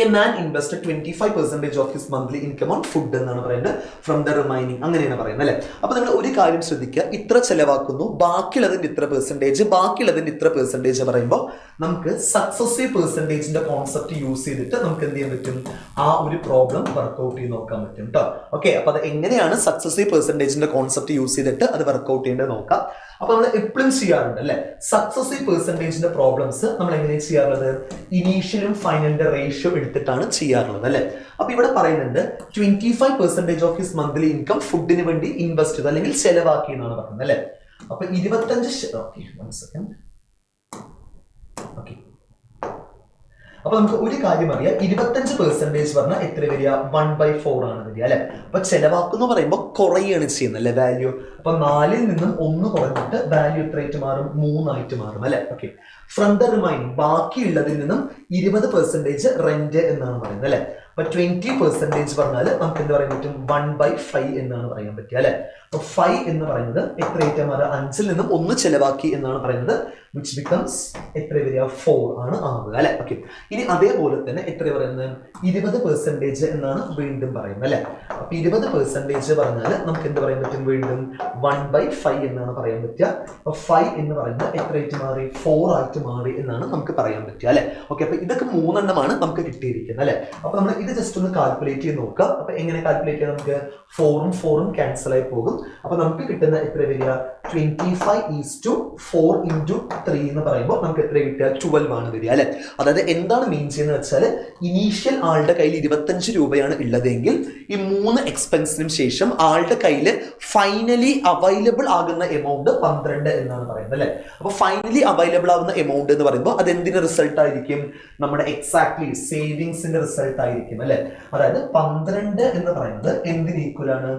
a man invested 25% of his monthly income on food എന്നാണ് പറയുന്നത് ഫ്രം ദ റിമൈനിങ് അങ്ങനെയാണ് പറയുന്നത് അല്ലെ. അപ്പൊ നിങ്ങൾ ഒരു കാര്യം ശ്രദ്ധിക്കുക, ഇത്ര ചെലവാക്കുന്നു ബാക്കിയുള്ളതിന്റെ ഇത്ര പെർസെൻറ്റേജ് ബാക്കിയുള്ളതിന്റെ ഇത്ര പെർസെൻറ്റേജ് പറയുമ്പോൾ നമുക്ക് സക്സസീവ് പെർസെൻറ്റേജിന്റെ കോൺസെപ്റ്റ് യൂസ് ചെയ്തിട്ട് നമുക്ക് എന്ത് ചെയ്യാൻ പറ്റും ആ ഒരു പ്രോബ്ലം വർക്ക്ഔട്ട് ചെയ്ത് നോക്കാൻ പറ്റും കേട്ടോ. ഓക്കെ, അപ്പൊ അത് എങ്ങനെയാണ് സക്സസീവ് പെർസെൻറ്റേജിന്റെ കോൺസെപ്റ്റ് യൂസ് ചെയ്തിട്ട് അത് വർക്ക്ഔട്ട് ചെയ്യേണ്ടത് നോക്കാം. അപ്പൊ നമ്മൾ എപ്പോഴും ചെയ്യാറുണ്ട് അല്ലെ സക്സസീവ് പെർസെൻറ്റേജിന്റെ പ്രോബ്ലംസ് നമ്മൾ എങ്ങനെയാണ് ചെയ്യാറുള്ളത് ഇനീഷ്യലും ഫൈനലിന്റെ റേഷ്യോ എടുത്തിട്ടാണ് ചെയ്യാറുള്ളത് അല്ലെ. അപ്പൊ ഇവിടെ പറയുന്നുണ്ട് 25% ഓഫ് ഹിസ് മന്ത്ലി ഇൻകം ഫുഡിന് വേണ്ടി ഇൻവെസ്റ്റ് ചെയ്ത് അല്ലെങ്കിൽ ചെലവാക്കി എന്നാണ് പറയുന്നത് അല്ലെ. അപ്പൊ 25 അപ്പൊ നമുക്ക് ഒരു കാര്യം അറിയാം 25% പറഞ്ഞാൽ എത്ര വരിക 1/4 ആണ് വരിക അല്ലെ. അപ്പൊ ചെലവാക്കുന്നു പറയുമ്പോൾ കുറയുകയാണ് ചെയ്യുന്നത് അല്ലെ വാല്യൂ. അപ്പൊ 4-ൽ നിന്നും 1 കുറഞ്ഞിട്ട് വാല്യൂ എത്രയായിട്ട് മാറും? 3 മാറും അല്ലെ. ഓക്കെ, ഫ്രം ദ റിമൈനിങ് ബാക്കിയുള്ളതിൽ നിന്നും 20% റെന്റ് എന്നാണ് പറയുന്നത് അല്ലെ. അപ്പൊ 20% പറഞ്ഞാൽ നമുക്ക് എന്ത് പറയാൻ പറ്റും? 1/5 എന്നാണ് പറയാൻ പറ്റുക അല്ലെ. അപ്പൊ 5 എന്ന് പറയുന്നത് എത്രയായിട്ട് മാറുക? 5-ൽ നിന്നും 1 ചെലവാക്കി എന്നാണ് പറയുന്നത്, വിച്ച് ബിക്കംസ് എത്ര വരിക? 4 ആണ് ആവുക അല്ലെ. ഓക്കെ, ഇനി അതേപോലെ തന്നെ എത്ര പറയുന്നത്? 20% എന്നാണ് വീണ്ടും പറയുന്നത് അല്ലെ. അപ്പൊ 20% പറഞ്ഞാൽ നമുക്ക് എന്ത് പറയാൻ പറ്റും? വീണ്ടും 1/5 എന്നാണ് പറയാൻ പറ്റുക. അപ്പൊ 5 എന്ന് പറയുന്നത് എത്രയായിട്ട് മാറി? 4 ആയിട്ട് മാറി എന്നാണ് നമുക്ക് പറയാൻ പറ്റുക അല്ലെ. ഓക്കെ, അപ്പൊ ഇതൊക്കെ 3 എണ്ണമാണ് നമുക്ക് കിട്ടിയിരിക്കുന്നത് അല്ലെ. അപ്പൊ നമ്മൾ ഇത് ജസ്റ്റ് ഒന്ന് കാൽക്കുലേറ്റ് ചെയ്ത് നോക്കാം. അപ്പൊ എങ്ങനെ കാൽക്കുലേറ്റ് ചെയ്യാം? നമുക്ക് 4ഉം ക്യാൻസൽ ആയി പോകും. അപ്പൊ നമുക്ക് കിട്ടുന്ന എത്ര വരിക? 25:4 × 3 എന്ന് പറയുമ്പോൾ നമുക്ക് എത്ര കിട്ടുക? 12 ആണ് വരിക അല്ലെ. അതായത് എന്താണ് മീൻ ചെയ്യുന്നത് വെച്ചാൽ, ഇനീഷ്യൽ ആളുടെ കയ്യിൽ 25 രൂപയാണ് ഉള്ളതെങ്കിൽ ഈ 3 എക്സ്പെൻസിനും ശേഷം ആളുടെ കയ്യിൽ ഫൈനലി അവൈലബിൾ ആകുന്ന എമൗണ്ട് 12 എന്നാണ് പറയുന്നത് അല്ലെ. അപ്പൊ ഫൈനലി അവൈലബിൾ ആകുന്ന എമൗണ്ട് എന്ന് പറയുമ്പോൾ അത് എന്തിന്റെ റിസൾട്ട് ആയിരിക്കും? നമ്മുടെ എക്സാക്ട്ലി സേവിങ്സിന്റെ റിസൾട്ട് ആയിരിക്കും അല്ലെ. അതായത് 12 എന്ന് പറയുന്നത് എന്തിന് ഈക്വൽ ആണ്?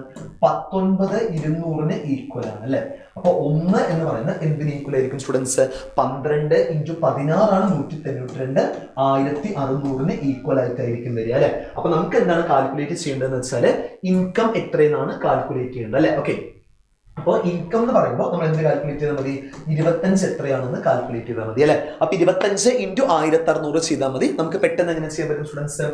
19,200 ഈക്വൽ ആണ് അല്ലെ. അപ്പൊ 1 എന്ന് പറയുന്നത് എന്തിന് ഈക്വൽ ആയിരിക്കും സ്റ്റുഡൻസ്? 12 × 16 ആണ് 192, 1600 ഈക്വൽ ആയിട്ടായിരിക്കും വരിക അല്ലെ. അപ്പൊ നമുക്ക് എന്താണ് കാൽക്കുലേറ്റ് ചെയ്യേണ്ടതെന്ന് വെച്ചാൽ ഇൻകം എത്രയെന്നാണ് കാൽക്കുലേറ്റ് ചെയ്യേണ്ടത് അല്ലെ. ഓക്കെ, അപ്പോൾ ഇൻകം എന്ന് പറയുമ്പോൾ നമ്മൾ എന്ത് കാൽക്കുലേറ്റ് ചെയ്താൽ മതി? 25 എത്രയാണെന്ന് കാൽക്കുലേറ്റ് ചെയ്താൽ മതി അല്ലെ. അപ്പൊ 25 × 1600 ചെയ്താൽ മതി. നമുക്ക് പെട്ടെന്ന് എങ്ങനെ ചെയ്യാൻ പറ്റും സ്റ്റുഡൻസ്?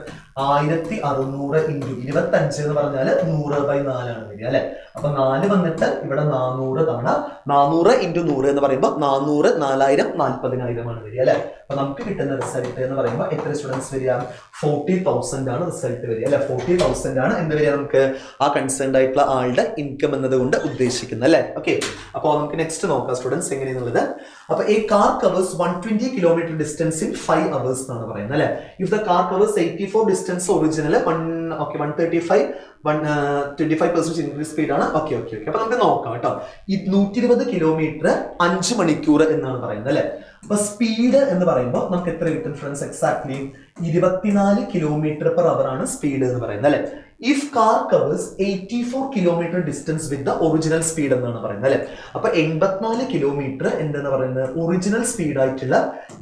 1600 × 25 എന്ന് പറഞ്ഞാൽ 100/4 ആണ് വരിക അല്ലെ. അപ്പൊ 4 വന്നിട്ട് ഇവിടെ 400 തവണ 400 × 100 എന്ന് പറയുമ്പോൾ 400, 4000, 40,000 ആണ് വരിക അല്ലെ. അപ്പൊ നമുക്ക് കിട്ടുന്ന റിസൾട്ട് എന്ന് പറയുമ്പോൾ എത്ര സ്റ്റുഡൻസ് വരിക? 40,000 ആണ് റിസൾട്ട് വരിക അല്ലെ. 40,000 ആണ് എന്ത് വരിക? നമുക്ക് ആ കൺസേൺഡ് ആയിട്ടുള്ള ആളുടെ ഇൻകം എന്നതുകൊണ്ട് ഉദ്ദേശിക്കുന്നത് അല്ലെ. ഓക്കെ, അപ്പോൾ നമുക്ക് നെക്സ്റ്റ് നോക്കാം സ്റ്റുഡൻസ് എങ്ങനെയാണുള്ളത്. അപ്പൊ A car covers 120 kilometre distance in 5 hours എന്നാണ് പറയുന്നത് അല്ലെ. If the car covers 84 distance original 135 25% increase speed ആണ്. ഓക്കെ, അപ്പൊ നമുക്ക് നോക്കാം കേട്ടോ. 120 കിലോമീറ്റർ 5 മണിക്കൂർ എന്നാണ് പറയുന്നത് അല്ലെ. അപ്പൊ സ്പീഡ് എന്ന് പറയുമ്പോൾ നമുക്ക് എത്ര കിട്ടും ഫ്രണ്ട്സ്? എക്സാക്ട്ലി 24 km/h ആണ് സ്പീഡ് എന്ന് പറയുന്നത് അല്ലെ. If car covers 84 kilometre distance with the original speed എന്നാണ് പറയുന്നത് അല്ലെ. അപ്പൊ 84 കിലോമീറ്റർ എന്തെന്ന് പറയുന്നത് ഒറിജിനൽ സ്പീഡ് ആയിട്ടുള്ള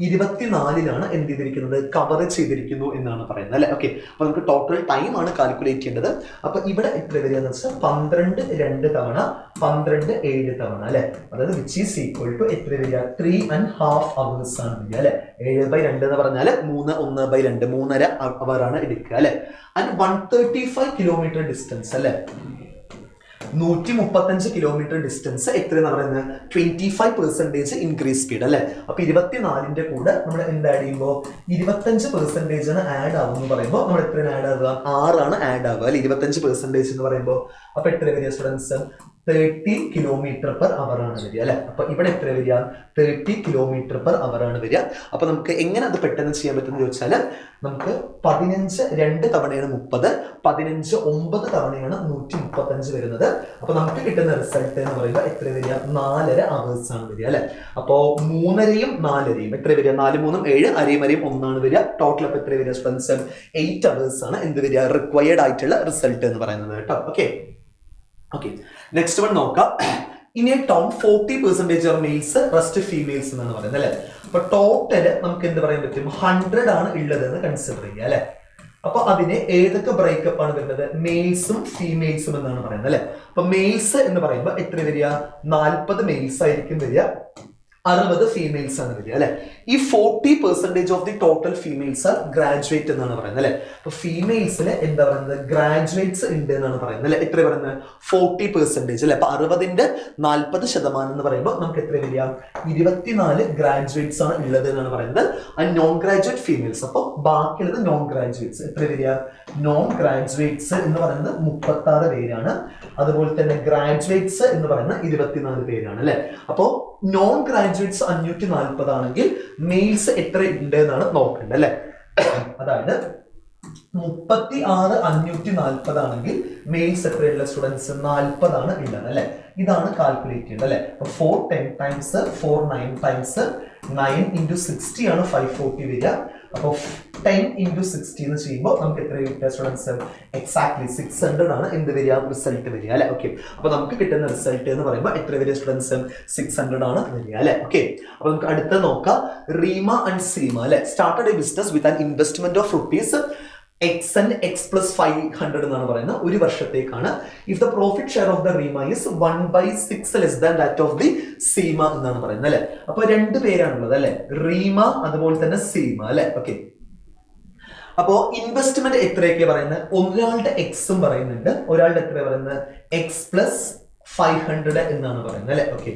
24-ലാണ് എന്ത് ചെയ്തിരിക്കുന്നത്? കവർ ചെയ്തിരിക്കുന്നു എന്നാണ് പറയുന്നത് അല്ലെ. ഓക്കെ, അപ്പൊ നമുക്ക് ടോട്ടൽ ടൈം ആണ് കാൽക്കുലേറ്റ് ചെയ്യേണ്ടത്. അപ്പൊ ഇവിടെ എത്ര വരികയെന്ന് വെച്ചാൽ 12 2 തവണ 12 7 തവണ അല്ലെ. അതായത് വിച്ച് ഈസ് ഈക്വൽ ടു എത്ര വരിക? 3.5 hours ആണ് വരിക അല്ലെ. 7/2 എന്ന് പറഞ്ഞാൽ 3 1/2 അവർ ആണ് എടുക്കുക അല്ലെ. ആൻഡ് 135 കിലോമീറ്റർ ഡിസ്റ്റൻസ് അല്ലെ. 135 കിലോമീറ്റർ ഡിസ്റ്റൻസ് എത്രയെന്ന് പറയുന്നത്? 25% ഇൻക്രീസ് സ്പീഡ് അല്ലെ. അപ്പൊ 24ന്റെ കൂടെ നമ്മൾ എന്ത് ആഡ് ചെയ്യുമ്പോൾ 25% ആണ് ആഡ് ആവും എന്ന് പറയുമ്പോൾ നമ്മൾ എത്രയാണ് ആഡ് ആവുക? 6 ആണ് ആഡ് ആവുക അല്ലെ. 25% എന്ന് പറയുമ്പോൾ അപ്പൊ എത്ര വരിക സ്റ്റുഡൻസ്? 30 km/h ആണ് വരിക അല്ലെ. അപ്പൊ ഇവിടെ എത്ര വരിക? 30 km/h ആണ് വരിക. അപ്പൊ നമുക്ക് എങ്ങനെ അത് പെട്ടെന്ന് ചെയ്യാൻ പറ്റുമെന്ന് ചോദിച്ചാൽ നമുക്ക് 15 2 തവണയാണ് 30, 15 9 തവണയാണ് 135 വരുന്നത്. അപ്പൊ നമുക്ക് കിട്ടുന്ന റിസൾട്ട് എന്ന് പറയുമ്പോൾ എത്ര വരിക? 4.5 hours ആണ് വരിക അല്ലെ. അപ്പോ 3.5യും 4.5യും എത്ര വരിക? 4 3 7, അരയും 1 വരിക. ടോട്ടൽ അപ്പൊ എത്ര വരിക സ്റ്റുഡൻസ്? 8 hours ആണ് എന്ത് വരിക? റിക്വയർഡ് ആയിട്ടുള്ള റിസൾട്ട് എന്ന് പറയുന്നത് കേട്ടോ. ഓക്കെ, നെക്സ്റ്റ് വൺ നോക്കാം. In A town 40% are males, rest females എന്നാണ് പറയുന്നത് അല്ലെ. അപ്പൊ ടോട്ടല് നമുക്ക് എന്ത് പറയാൻ പറ്റും? 100 ആണ് ഉള്ളത് എന്ന് കൺസിഡർ ചെയ്യുക അല്ലെ. അപ്പൊ അതിന് ഏതൊക്കെ ബ്രേക്കപ്പ് ആണ് വരുന്നത്? മെയിൽസും ഫീമെയിൽസും എന്നാണ് പറയുന്നത് അല്ലെ. അപ്പൊ മെയിൽസ് എന്ന് പറയുമ്പോൾ എത്ര വരിക? 40 മെയിൽസ് ആയിരിക്കും വരിക, 60 ഫീമെയിൽസ് ആണ് വരിക അല്ലെ. ഈ 40% of the total females are graduate എന്നാണ് പറയുന്നത് അല്ലെ. അപ്പൊ ഫീമെയിൽസിന് എന്താ പറയുന്നത്? ഗ്രാജുവേറ്റ്സ് ഉണ്ട് എന്നാണ് പറയുന്നത് അല്ലെ. എത്ര പറയുന്നത്? 40% അല്ലെ. അപ്പൊ 60ന്റെ 40% എന്ന് പറയുമ്പോൾ നമുക്ക് എത്ര വരിക? 24 ഗ്രാജുവേറ്റ്സ് ആണ് ഉള്ളത് എന്നാണ് പറയുന്നത്. ആൻഡ് നോൺ ഗ്രാജുവേറ്റ് ഫീമെയിൽസ്, അപ്പൊ ബാക്കിയുള്ളത് നോൺ ഗ്രാജുവേറ്റ്സ് എത്ര വരിക? നോൺ ഗ്രാജുവേറ്റ്സ് എന്ന് പറയുന്നത് 36 പേരാണ്. അതുപോലെ തന്നെ ഗ്രാജുവേറ്റ്സ് എന്ന് പറയുന്നത് 24 പേരാണ് അല്ലെ. അപ്പോ നോൺ ഗ്രാജുവേറ്റ്സ് 540 ആണെങ്കിൽ മെയിൽസ് എത്ര ഉണ്ട് എന്നാണ് നോക്കേണ്ടത് അല്ലെ. അതായത് 36,540 ആണെങ്കിൽ മെയിൽസ് എത്രയുള്ള സ്റ്റുഡൻസ് 40 ആണ് ഉള്ളത് അല്ലെ. ഇതാണ് കാൽക്കുലേറ്റ് ചെയ്യേണ്ടത് അല്ലെ. 410 ടൈംസ് 49 ടൈംസ് 9 ഇൻറ്റു 60 ആണ് 540 വരിക. അപ്പോൾ 10 ഇൻറ്റു 60 എന്ന് ചെയ്യുമ്പോൾ നമുക്ക് എത്ര കിട്ടുക സ്റ്റുഡൻസ്? എക്സാക്ട്ലി 600 ആണ് എന്ത് വരിക? റിസൾട്ട് വരിക അല്ലെ. ഓക്കെ, അപ്പൊ നമുക്ക് കിട്ടുന്ന റിസൾട്ട് എന്ന് പറയുമ്പോൾ എത്ര വരിക സ്റ്റുഡൻസ്? 600 ആണ് വരിക അല്ലെ. ഓക്കെ, അപ്പൊ നമുക്ക് അടുത്ത നോക്കാം. റീമ ആൻഡ് സീമ അല്ലെ started a business with an investment of rupees X and X plus 500 എന്നാണ് പറയുന്നത്. ഒരു വർഷത്തേക്കാണ്. If the profit share of the Reema is 1/6 less than that of the Seema എന്നാണ് പറയുന്നത് അല്ലെ. അപ്പൊ രണ്ട് പേരാണുള്ളത് അല്ലെ, റീമ അതുപോലെ തന്നെ സീമ അല്ലെ. ഓക്കെ, അപ്പോ ഇൻവെസ്റ്റ്മെന്റ് എത്രയൊക്കെ പറയുന്നത്? ഒരാളുടെ എക്സും പറയുന്നുണ്ട്, ഒരാളുടെ എത്ര പറയുന്നത്? X plus 500 എന്നാണ് പറയുന്നത് അല്ലെ. ഓക്കെ,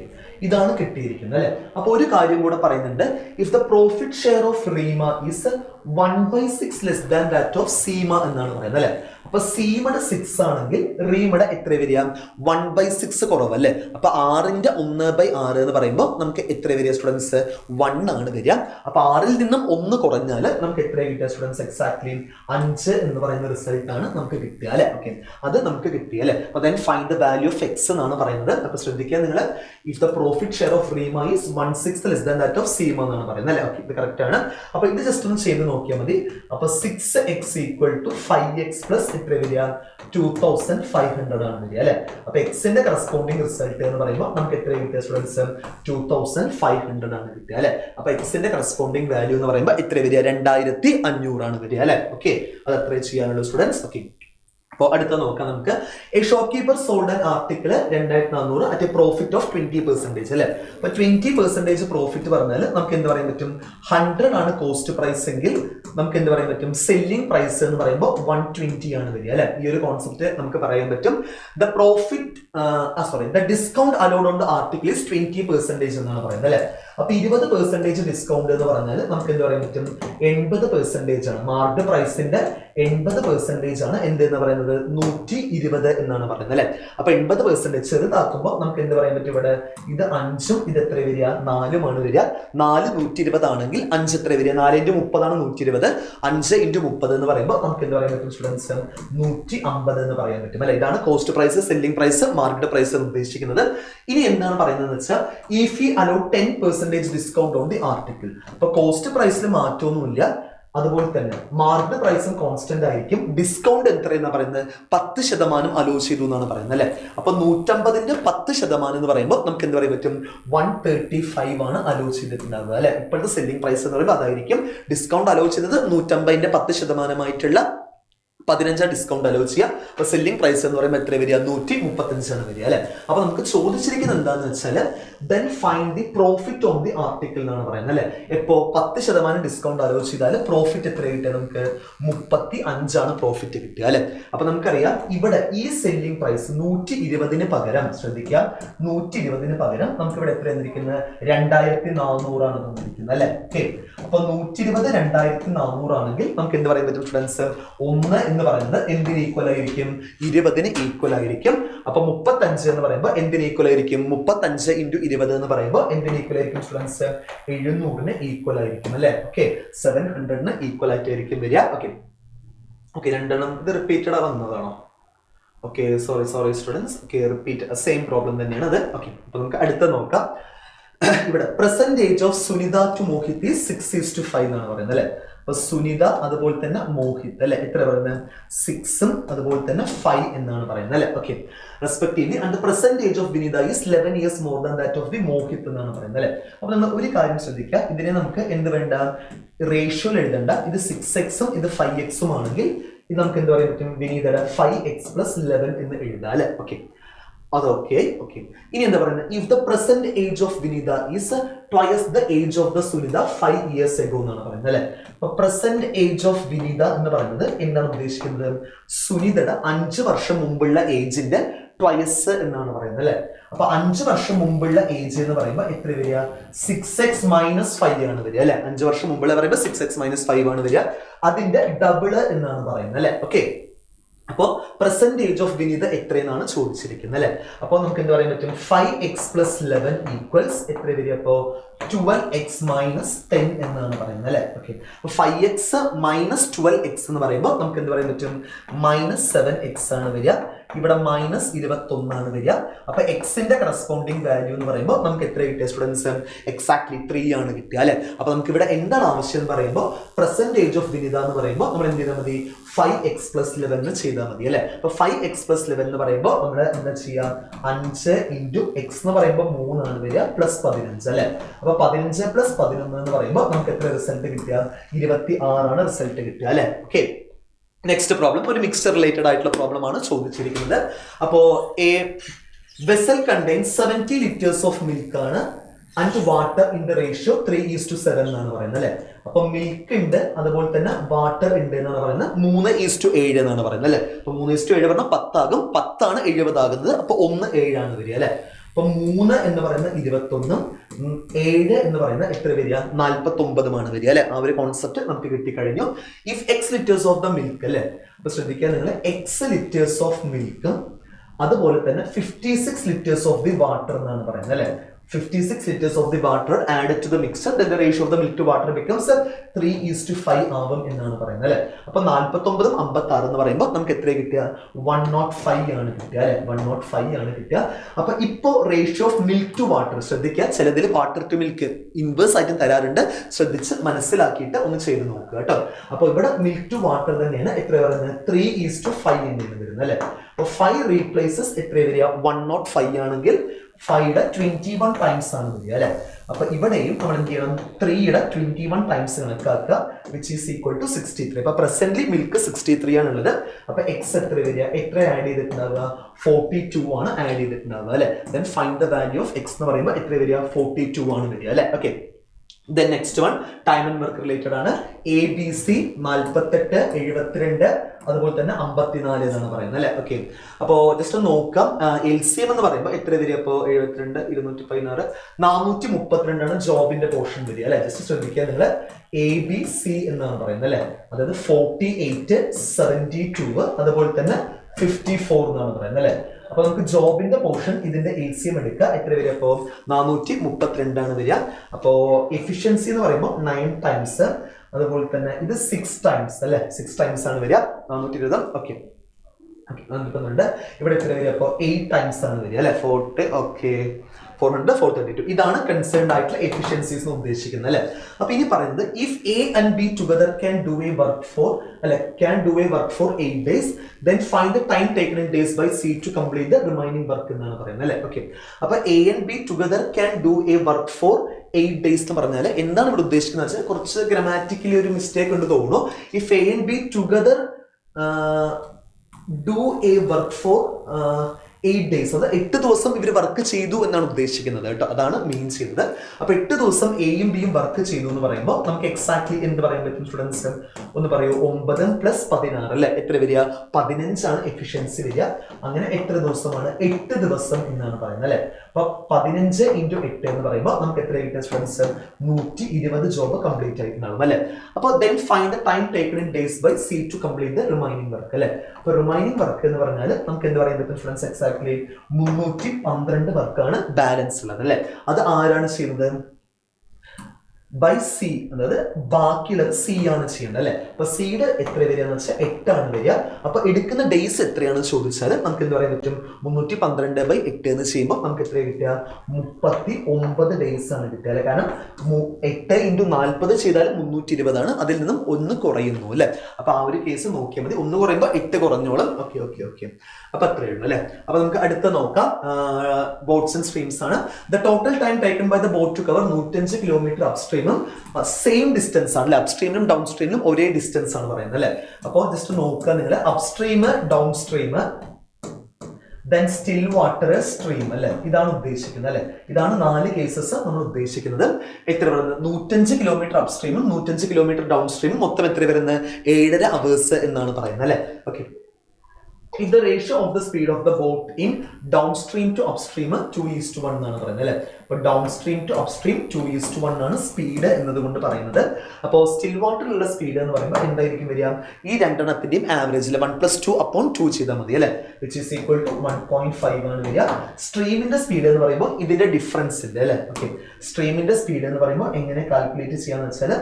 ഇതാണ് കിട്ടിയിരിക്കുന്നത് അല്ലെ. അപ്പൊ ഒരു കാര്യം കൂടെ പറയുന്നുണ്ട്. If the profit share of Reema is 1/6 less than that of Seema എന്നാണ് പറയുന്നത് അല്ലെ. അപ്പൊ സീമയുടെ 6 ആണെങ്കിൽ റീമയുടെ എത്ര വരിക? 1/6 കുറവല്ലേ. അപ്പൊ 6ന്റെ 1/6 എന്ന് പറയുമ്പോൾ നമുക്ക് എത്ര വരിക സ്റ്റുഡൻസ്? 1 ആണ് വരിക. അപ്പൊ 6ൽ നിന്നും 1 കുറഞ്ഞാൽ നമുക്ക് എത്ര കിട്ടുക സ്റ്റുഡൻസ്? എക്സാക്ട്ലി 5 എന്ന് പറയുന്ന റിസൾട്ട് ആണ് നമുക്ക് കിട്ടുക അല്ലെ. ഓക്കെ, അത് നമുക്ക് കിട്ടി അല്ലെ. അപ്പൊ then find the value of x എന്നാണ് പറയുന്നത്. അപ്പൊ ശ്രദ്ധിക്കുക നിങ്ങൾ, if the profit share of Reema is 1/6 less than that of Seema എന്നാണ് പറയുന്നത് അല്ലെ. ഓക്കെ, ഇത് കറക്റ്റ് ആണ്. അപ്പൊ ഇത് ജസ്റ്റ് ഒന്ന് ചെയ്ത് നോക്കിയാൽ മതി. അപ്പൊ 6x equal to 5x plus എത്ര വരിക? 2500 ആണ് വരിക അല്ലെ. അപ്പൊ എക്സിന്റെ കറസ്പോണ്ടിങ് റിസൾട്ട് എന്ന് പറയുമ്പോൾ നമുക്ക് എത്ര കിട്ടിയ സ്റ്റുഡൻസ്? 2500 ആണ് കിട്ടുക അല്ലെ. അപ്പൊ എക്സിന്റെ കറസ്പോണ്ടിങ് വാല്യൂ എന്ന് പറയുമ്പോൾ എത്ര വരിക? 2500 ആണ് വരിക അല്ലെ. ഓക്കെ, അത് അത്രേ ചെയ്യാനുള്ള സ്റ്റുഡൻസ്. ഓക്കെ, അപ്പോൾ അടുത്ത നോക്കാം നമുക്ക്. A shopkeeper sold an article 2400 at a profit of 20% അല്ലെ. അപ്പൊ 20% പ്രോഫിറ്റ് പറഞ്ഞാൽ നമുക്ക് എന്ത് പറയാൻ പറ്റും? 100 ആണ് കോസ്റ്റ് പ്രൈസ് എങ്കിൽ നമുക്ക് എന്ത് പറയാൻ പറ്റും? സെല്ലിംഗ് പ്രൈസ് എന്ന് പറയുമ്പോൾ 120 ആണ് വരിക അല്ലെ. ഈ ഒരു കോൺസെപ്റ്റ് നമുക്ക് പറയാൻ പറ്റും. The profit the discount allowed on the article is 20% എന്നാണ് പറയുന്നത് അല്ലെ. അപ്പൊ 20% ഡിസ്കൗണ്ട് എന്ന് പറഞ്ഞാൽ നമുക്ക് എന്ത് പറയാൻ പറ്റും? 80% ആണ്. മാർക്ക്ഡ് പ്രൈസിന്റെ 80% ആണ് എന്ത് എന്ന് പറയുന്നത്? 120 എന്നാണ് പറയുന്നത് അല്ലെ. അപ്പൊ 80% ചെറുതാക്കുമ്പോൾ നമുക്ക് എന്ത് പറയാൻ പറ്റും? ഇവിടെ ഇത് 5ഉം ഇത് എത്ര വരിക? 4ഉം ആണ് വരിക. 4 120 ആണെങ്കിൽ 5 എത്ര വരിക? 4 × 30 ആണ് 120. 5 × 30 എന്ന് പറയുമ്പോൾ നമുക്ക് എന്ത് പറയാൻ പറ്റും സ്റ്റുഡൻസ്? 150 എന്ന് പറയാൻ പറ്റും അല്ലെ. ഇതാണ് cost price, selling price, market price ഉദ്ദേശിക്കുന്നത്. ഇനി എന്താണ് പറയുന്നത് വെച്ചാൽ if he allow 10% discount on the article. അപ്പൊ കോസ്റ്റ് പ്രൈസിൽ മാറ്റമൊന്നുമില്ല, അതുപോലെ തന്നെ മാർക്കറ്റ് പ്രൈസും കോൺസ്റ്റന്റ് ആയിരിക്കും. ഡിസ്കൗണ്ട് എത്രയെന്നാണ് പറയുന്നത്? 10% അലോ ചെയ്തു എന്നാണ് പറയുന്നത് അല്ലെ. അപ്പൊ 150ന്റെ 10% എന്ന് പറയുമ്പോൾ നമുക്ക് എന്ത് പറയാൻ പറ്റും? 135 ആണ് അലോ ചെയ്തിട്ടുണ്ടാവുക അല്ലെ. ഇപ്പോഴത്തെ സെല്ലിംഗ് പ്രൈസ് എന്ന് പറയുമ്പോൾ അതായിരിക്കും. ഡിസ്കൗണ്ട് അലോ ചെയ്തത് 150ന്റെ 10% 15 ഡിസ്കൗണ്ട് അലോ ചെയ്യുക. അപ്പൊ സെല്ലിംഗ് പ്രൈസ് എന്ന് പറയുമ്പോൾ എത്ര വരിക? 135 ആണ് വരിക അല്ലെ. അപ്പൊ നമുക്ക് ചോദിച്ചിരിക്കുന്നത് എന്താണെന്ന് വെച്ചാൽ then find the profit on the article എന്നാണ് പറയുന്നത് അല്ലെ. ഇപ്പോ 10% ഡിസ്കൗണ്ട് അലോ ചെയ്താൽ പ്രോഫിറ്റ് എത്ര കിട്ടുക? നമുക്ക് 35 ആണ് പ്രോഫിറ്റ് കിട്ടുക അല്ലെ. അപ്പൊ നമുക്കറിയാം ഇവിടെ ഈ സെല്ലിംഗ് പ്രൈസ് 120ന് പകരം, ശ്രദ്ധിക്കുക, 120ന് പകരം നമുക്ക് ഇവിടെ എത്ര തന്നിരിക്കുന്നത്? 2400 ആണ് തന്നിരിക്കുന്നത് അല്ലെ. ഓക്കെ, അപ്പൊ 120 2400 ആണെങ്കിൽ നമുക്ക് എന്ത് പറയാൻ പറ്റും സ്റ്റുഡൻസ്? 1 എന്ന് പറയുന്നത് എന്തിന് ഈക്വൽ ആയിരിക്കും? 20ന് ഈക്വൽ ആയിരിക്കും. അപ്പൊ 35 എന്ന് പറയുമ്പോൾ എന്തിന് ഈക്വൽ ആയിരിക്കും? 35 × 20 എന്ന് പറയുമ്പോൾ എന്തിന് ഈക്വൽ ആയിരിക്കും സ്റ്റുഡൻസ്? 700ന് ഈക്വൽ ആയിരിക്കും അല്ലെ. ഓക്കെ, 700ന് ഈക്വൽ ആയിട്ടായിരിക്കും വരിക. ഓക്കെ ഓക്കെ, രണ്ടെണ്ണം ഇത് റിപ്പീറ്റഡ് വന്നതാണോ? Okay, sorry students. Okay, repeat same problem തന്നെയാണ് അത്. ഓക്കെ, അപ്പൊ നമുക്ക് അടുത്ത നോക്കാം. ഇവിടെ present age of Sunita to Mohit is 6:5 എന്നാണ് പറയുന്നത് അല്ലെ. അപ്പൊ സുനിത അതുപോലെ തന്നെ മോഹിത് അല്ലെ എത്ര പറയുന്നത്? 6ഉം അതുപോലെ തന്നെ 5 എന്നാണ് പറയുന്നത് അല്ലെ. Okay, respectively and the present age of Vinitha is 11 years more than that of the Mohit എന്നാണ് പറയുന്നത് അല്ലെ. അപ്പൊ നമ്മൾ ഒരു കാര്യം ശ്രദ്ധിക്കുക, ഇതിനെ നമുക്ക് എന്ത് വേണ്ട? റേഷ്യോയിൽ എഴുതണ്ട. ഇത് 6x ഇത് 5x ആണെങ്കിൽ ഇത് നമുക്ക് എന്ത് പറയാൻ പറ്റും? വിനീതയുടെ 5x + 11 എന്ന് എഴുതാം അല്ലെ. ഓക്കെ, അതൊക്കെ ഓക്കെ. ഇനി എന്താ പറയുന്നത്? If the present age of Vineeta is twice the age of the Sunita 5 years ago എന്നാണ് പറയുന്നത് അല്ലെ. അപ്പൊ പ്രസന്റ് ഏജ് ഓഫ് വിനീത എന്ന് പറയുന്നത് എന്താണ് ഉദ്ദേശിക്കുന്നത്? സുനിതയുടെ 5 വർഷം മുമ്പുള്ള ഏജിന്റെ ട്വൈസ് എന്നാണ് പറയുന്നത് അല്ലെ. അപ്പൊ 5 വർഷം മുമ്പുള്ള ഏജ് എന്ന് പറയുമ്പോൾ എത്ര വരിക? 6x - 5 ആണ് വരിക അല്ലെ. 5 വർഷം മുമ്പുള്ള പറയുമ്പോൾ 6x - 5 ആണ് വരിക. അതിന്റെ ഡബിള് എന്നാണ് പറയുന്നത് അല്ലെ. ഓക്കെ, അപ്പോൾ പ്രസന്റ് ഏജ് ഓഫ് വിനീത എത്രയെന്നാണ് ചോദിച്ചിരിക്കുന്നത് അല്ലെ. അപ്പോൾ നമുക്ക് എന്ത് പറയാൻ പറ്റും? 5x + 11 ഈക്വൽസ് എത്ര വരിക? അപ്പോൾ 12x മൈനസ് 10 എന്നാണ് പറയുന്നത് അല്ലെ. ഓക്കെ, അപ്പൊ 5x മൈനസ് 12x എന്ന് പറയുമ്പോൾ നമുക്ക് എന്ത് പറയാൻ പറ്റും? മൈനസ് 7x ആണ് വരിക. ഇവിടെ മൈനസ് 21 ആണ് വരിക. അപ്പൊ എക്സിന്റെ കറസ്പോണ്ടിങ് വാല്യൂ എന്ന് പറയുമ്പോൾ നമുക്ക് എത്ര കിട്ടിയ സ്റ്റുഡൻസ്? എക്സാക്ട്ലി 3 ആണ് കിട്ടുക അല്ലെ. അപ്പൊ നമുക്ക് ഇവിടെ എന്താണ് ആവശ്യം എന്ന് പറയുമ്പോൾ പെർസെന്റേജ് ഓഫ് വിനിത എന്ന് പറയുമ്പോൾ നമ്മൾ എന്ത് ചെയ്താൽ മതി? 5x plus 11 ചെയ്താൽ മതി അല്ലെ. അപ്പൊ 5x plus 11 എന്ന് പറയുമ്പോൾ നമ്മൾ എന്താ ചെയ്യുക? 5 into x എന്ന് പറയുമ്പോൾ 3 ആണ് വരിക പ്ലസ് 15 അല്ലെ. അപ്പൊ 15 പ്ലസ് 11 എന്ന് പറയുമ്പോൾ നമുക്ക് എത്ര റിസൾട്ട് കിട്ടുക? 26 ആണ് റിസൾട്ട് കിട്ടുക അല്ലെ. ഓക്കെ, നെക്സ്റ്റ് പ്രോബ്ലം ഒരു മിക്സ്ചർ റിലേറ്റഡ് ആയിട്ടുള്ള പ്രോബ്ലം ആണ് ചോദിച്ചിരിക്കുന്നത്. അപ്പോ a vessel contains 70 liters of milk ആണ് and water in the ratio 3:7 എന്നാണ് പറയുന്നത് അല്ലെ. അപ്പൊ മിൽക്ക് ഉണ്ട്, അതുപോലെ തന്നെ വാട്ടർ ഉണ്ട് എന്നാണ് പറയുന്നത്. 3:7 എന്നാണ് പറയുന്നത് അല്ലെ. അപ്പൊ 3:7 പറഞ്ഞാൽ 10 ആകും. 10 ആണ് 70 ആകുന്നത്. അപ്പൊ 1 7 ആണ് വരിക അല്ലെ. അപ്പൊ 3 എന്ന് പറയുന്നത് 21, 7 എന്ന് പറയുന്നത് എത്ര വരിക? 49 ആണ് വരിക അല്ലെ. ആ ഒരു കോൺസെപ്റ്റ് നമുക്ക് കിട്ടിക്കഴിഞ്ഞു. If x litres of the milk അല്ലെ. അപ്പൊ ശ്രദ്ധിക്കുക നിങ്ങൾ, എക്സ് ലിറ്റേഴ്സ് ഓഫ് മിൽക്ക് അതുപോലെ തന്നെ 56 liters ഓഫ് ദി വാട്ടർ എന്നാണ് പറയുന്നത് അല്ലെ. 56 liters of the water added to the mixture, then the ratio of the milk to water becomes 3:5 ആവും എന്നാണ് പറയുന്നത് അല്ലെ. അപ്പൊ 49 56 എന്ന് പറയുമ്പോൾ നമുക്ക് എത്ര കിട്ടുക? 105 ആണ് കിട്ടുക അല്ലെ. 105 ആണ് കിട്ടുക. അപ്പൊ ഇപ്പോ ratio of milk to water ശ്രദ്ധിക്കുക. ചിലതിൽ വാട്ടർ ടു മിൽക്ക് ഇൻവേഴ്സ് ആയിട്ടും തരാറുണ്ട്. ശ്രദ്ധിച്ച് മനസ്സിലാക്കിയിട്ട് ഒന്ന് ചെയ്ത് നോക്കുക കേട്ടോ. അപ്പൊ ഇവിടെ മിൽക്ക് ടു വാട്ടർ തന്നെയാണ് എത്ര പറയുന്നത്? 3:5 എന്നാണ് വരുന്നത് അല്ലെ. അപ്പൊ 5 റീപ്ലേസസ് എത്ര വരിക? 105 ആണെങ്കിൽ 5യുടെ 21 ടൈംസ് ആണ് വരിക അല്ലെ. അപ്പൊ ഇവിടെയും നമ്മൾ എന്ത് ചെയ്യണം? 3യുടെ 21 ടൈംസ് കണക്കാക്കുക, വിച്ച് ഈസ് ഈക്വൽ ടു 63. അപ്പൊ പ്രസന്റ്ലി മിൽക്ക് 63 ആണുള്ളത്. അപ്പൊ എക്സ് എത്ര വരിക? എത്ര ആഡ് ചെയ്തിട്ടുണ്ടാവുക? 42 ആണ് ആഡ് ചെയ്തിട്ടുണ്ടാവുക അല്ലെ. Then find the value of X എന്ന് പറയുമ്പോൾ എത്ര വരിക? 42 ആണ് വരിക അല്ലെ. Okay, then next one time and work related ആണ്. എ ബി സി 48, 72 അതുപോലെ തന്നെ 54 എന്നാണ് പറയുന്നത് അല്ലെ. ഓക്കെ, അപ്പോ ജസ്റ്റ് നോക്കാം. LCM എന്ന് പറയുമ്പോൾ എത്ര വരിക? അപ്പോ 72, 216, 432 ആണ് ജോബിന്റെ പോർഷൻ വരിക അല്ലെ. ജസ്റ്റ് ശ്രദ്ധിക്കുക നിങ്ങൾ, ABC എന്നാണ് പറയുന്നത് അല്ലെ. അതായത് 48, 72 അതുപോലെ തന്നെ 54 എന്നാണ് പറയുന്നത് അല്ലെ. അപ്പൊ നമുക്ക് ജോബിന്റെ പോർഷൻ ഇതിന്റെ LCM എടുക്കുക. എത്ര വരിക? അപ്പോ 432 ആണ് വരിക. അപ്പോ എഫിഷ്യൻസി എന്ന് പറയുമ്പോൾ 9 ടൈംസ്, അതുപോലെ തന്നെ ഇത് 6 ടൈംസ് അല്ലെ. 6 ടൈംസ് ആണ് വരിക 420. ഓക്കെ, ഇവിടെ എത്ര വരിക? അപ്പോ 8 ടൈംസ് ആണ് വരിക അല്ലെ. 40, ഓക്കെ, 400, 432. ഇതാണ് കൺസേൺഡ് ആയിട്ടുള്ള എഫിഷ്യൻസീസ് ഉദ്ദേശിക്കുന്നത് അല്ലെ. അപ്പൊ ഇനി പറയുന്നത് if A and B together can do A work for 8 days, then find the time taken in days by C to complete the remaining work എന്നാണ് പറയുന്നത് അല്ലെ. ഓക്കെ, അപ്പൊ A and B together can do A work for 8 days എന്ന് പറഞ്ഞാൽ എന്താണ് ഇവിടെ ഉദ്ദേശിക്കുന്നത് വെച്ചാൽ കുറച്ച് ഗ്രാമാറ്റിക്കലി ഒരു മിസ്റ്റേക്ക് ഉണ്ട് തോന്നുന്നു. If A and B together do A work for 8 days, അത് 8 ദിവസം ഇവർ വർക്ക് ചെയ്തു എന്നാണ് ഉദ്ദേശിക്കുന്നത് കേട്ടോ. അതാണ് മീൻ ചെയ്യുന്നത്. അപ്പൊ 8 ദിവസം എയും ബിയും വർക്ക് ചെയ്തു എന്ന് പറയുമ്പോൾ നമുക്ക് എക്സാക്ട്ലി എന്ത് പറയാൻ പറ്റും സ്റ്റുഡൻസ്? ഒന്ന് പറയൂ. 9 + 16 അല്ലെ. എത്ര വരിക? 15 ആണ് എഫിഷ്യൻസി വരിക. അങ്ങനെ എത്ര ദിവസമാണ്? 8 ദിവസം എന്നാണ് പറയുന്നത് അല്ലെ. അപ്പൊ 15 × 8 എന്ന് പറയുമ്പോൾ നമുക്ക് എത്ര കിട്ടും സ്റ്റുഡൻസ്? 120 ജോബ് കംപ്ലീറ്റ് ആയിട്ടുണ്ടാവും അല്ലെ. അപ്പൊ then find the time taken in days by C to complete the remaining work അല്ലെ. അപ്പൊ റിമൈനിങ് വർക്ക് എന്ന് പറഞ്ഞാൽ നമുക്ക് എന്ത് പറയാൻ പറ്റും സ്റ്റുഡൻസ്? എക്സാക്ട്ലി 312 വർക്കാണ് ബാലൻസ് ഉള്ളത് അല്ലെ. അത് ആരാണ് ചെയ്യുന്നത്? ബൈ സി, അതായത് ബാക്കിയുള്ളത് സി ആണ് ചെയ്യേണ്ടത് അല്ലെ. അപ്പൊ സിയുടെ എത്ര വരിക എന്ന് വെച്ചാൽ 8 ആണ് വരിക. അപ്പൊ എടുക്കുന്ന ഡേയ്സ് എത്രയാണെന്ന് ചോദിച്ചാൽ നമുക്ക് എന്ത് പറയാൻ പറ്റും? 312/8 എന്ന് ചെയ്യുമ്പോൾ നമുക്ക് എത്ര കിട്ടുക? 39 ഡേയ്സ് ആണ് കിട്ടുക അല്ലെ. കാരണം 8 × 40 ചെയ്താൽ 320 ആണ്. അതിൽ നിന്നും 1 കുറയുന്നു അല്ലെ. അപ്പൊ ആ ഒരു കേസ് നോക്കിയാൽ മതി. 1 കുറയുമ്പോൾ 8 കുറഞ്ഞോളും. ഓക്കെ ഓക്കെ ഓക്കെ, അപ്പൊ അത്രയേ ഉള്ളൂ അല്ലെ. അപ്പൊ നമുക്ക് അടുത്ത നോക്കാം. ബോട്ട്സ് ആൻഡ് സ്ട്രീംസ് ആണ്. The total time taken by the boat to cover 105 kilometre upstream same distance ആണ്. അപ്സ്ട്രീമിനും ഡൗൺ സ്ട്രീമിനും ഒരേ ഡിസ്റ്റൻസ് ആണ് പറയുന്നത് അല്ലെ. അപ്പോൾ ജസ്റ്റ് നോക്കുക നിങ്ങൾ, upstream, down stream, then still water, stream അല്ലെ. ഇതാണ് ഉദ്ദേശിക്കുന്നത് അല്ലെ. ഇതാണ് 4 കേസസ് നമ്മൾ ഉദ്ദേശിക്കുന്നത്. എത്ര പറയുന്നത്? 105 കിലോമീറ്റർ അപ്സ്ട്രീമും 105 കിലോമീറ്റർ ഡൗൺ സ്ട്രീമും മൊത്തം എത്ര വരുന്നത്? 7.5 hours എന്നാണ് പറയുന്നത് അല്ലെ. Okay, if the ratio of the speed of the boat in downstream to upstream 2:1 എന്നാണ് പറയുന്നത് അല്ലെ. അപ്പൊ downstream to upstream 2:1 ആണ് സ്പീഡ് എന്നതുകൊണ്ട് പറയുന്നത്. അപ്പോൾ സ്റ്റിൽ വാട്ടറിലുള്ള സ്പീഡ് എന്ന് പറയുമ്പോൾ എന്തായിരിക്കും വരിക? ഈ രണ്ടെണ്ണത്തിന്റെയും ആവറേജിൽ 1+2/2 ചെയ്താൽ മതി അല്ലെ, വിച്ച് ഈസ് ഈക്വൽ ടു 1.5 ആണ് വരിക. സ്ട്രീമിന്റെ സ്പീഡ് എന്ന് പറയുമ്പോൾ ഇതിന്റെ ഡിഫറൻസ് ഉണ്ട് അല്ലെ. ഓക്കെ, സ്ട്രീമിന്റെ സ്പീഡ് എന്ന് പറയുമ്പോൾ എങ്ങനെ കാൽക്കുലേറ്റ് ചെയ്യാന്ന് വെച്ചാൽ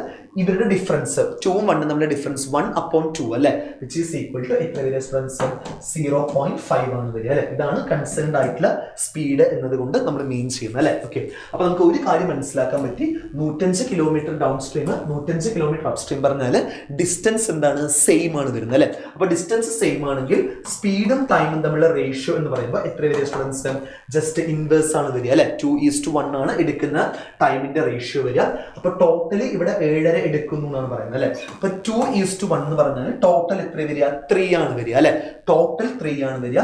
ഇവരുടെ ഡിഫറൻസ് 2ഉം 1ഉം നമ്മുടെ ഡിഫറൻസ് 1/2 അല്ലെ, വിച്ച് ഈസ് ഈക്വൽ ടു എത്ര വരിക സ്റ്റുഡൻസ്? 0.5 ആണ് വരിക അല്ലെ. ഇതാണ് കൺസേൺഡ് ആയിട്ടുള്ള സ്പീഡ് എന്നതുകൊണ്ട് നമ്മൾ മീൻ ചെയ്യുന്നത് അല്ലെ. ഓക്കെ, അപ്പൊ നമുക്ക് ഒരു കാര്യം മനസ്സിലാക്കാൻ പറ്റി, 105 kilometre down stream 105 kilometre up stream പറഞ്ഞാൽ ഡിസ്റ്റൻസ് എന്താണ്? സെയിം ആണ് വരുന്നത് അല്ലെ. അപ്പൊ ഡിസ്റ്റൻസ് സെയിം ആണെങ്കിൽ സ്പീഡും ടൈമും തമ്മിലുള്ള റേഷ്യോ എന്ന് പറയുമ്പോൾ എത്ര വരിക സ്റ്റുഡൻസ്? ജസ്റ്റ് ഇൻവേഴ്സ് ആണ് വരിക അല്ലെ. 2:1 ആണ് എടുക്കുന്ന ടൈമിന്റെ റേഷ്യോ വരിക. അപ്പൊ ടോട്ടലി ഇവിടെ 7.5 എടുക്കുന്നു എന്നാണ് പറയുന്നത് അല്ലെ. അപ്പൊ 2:1 എന്ന് പറഞ്ഞാൽ ടോട്ടൽ എത്ര വരിക? 3 ആണ് വരിക അല്ലെ. ടോട്ടൽ 3 ആണ് വരിക.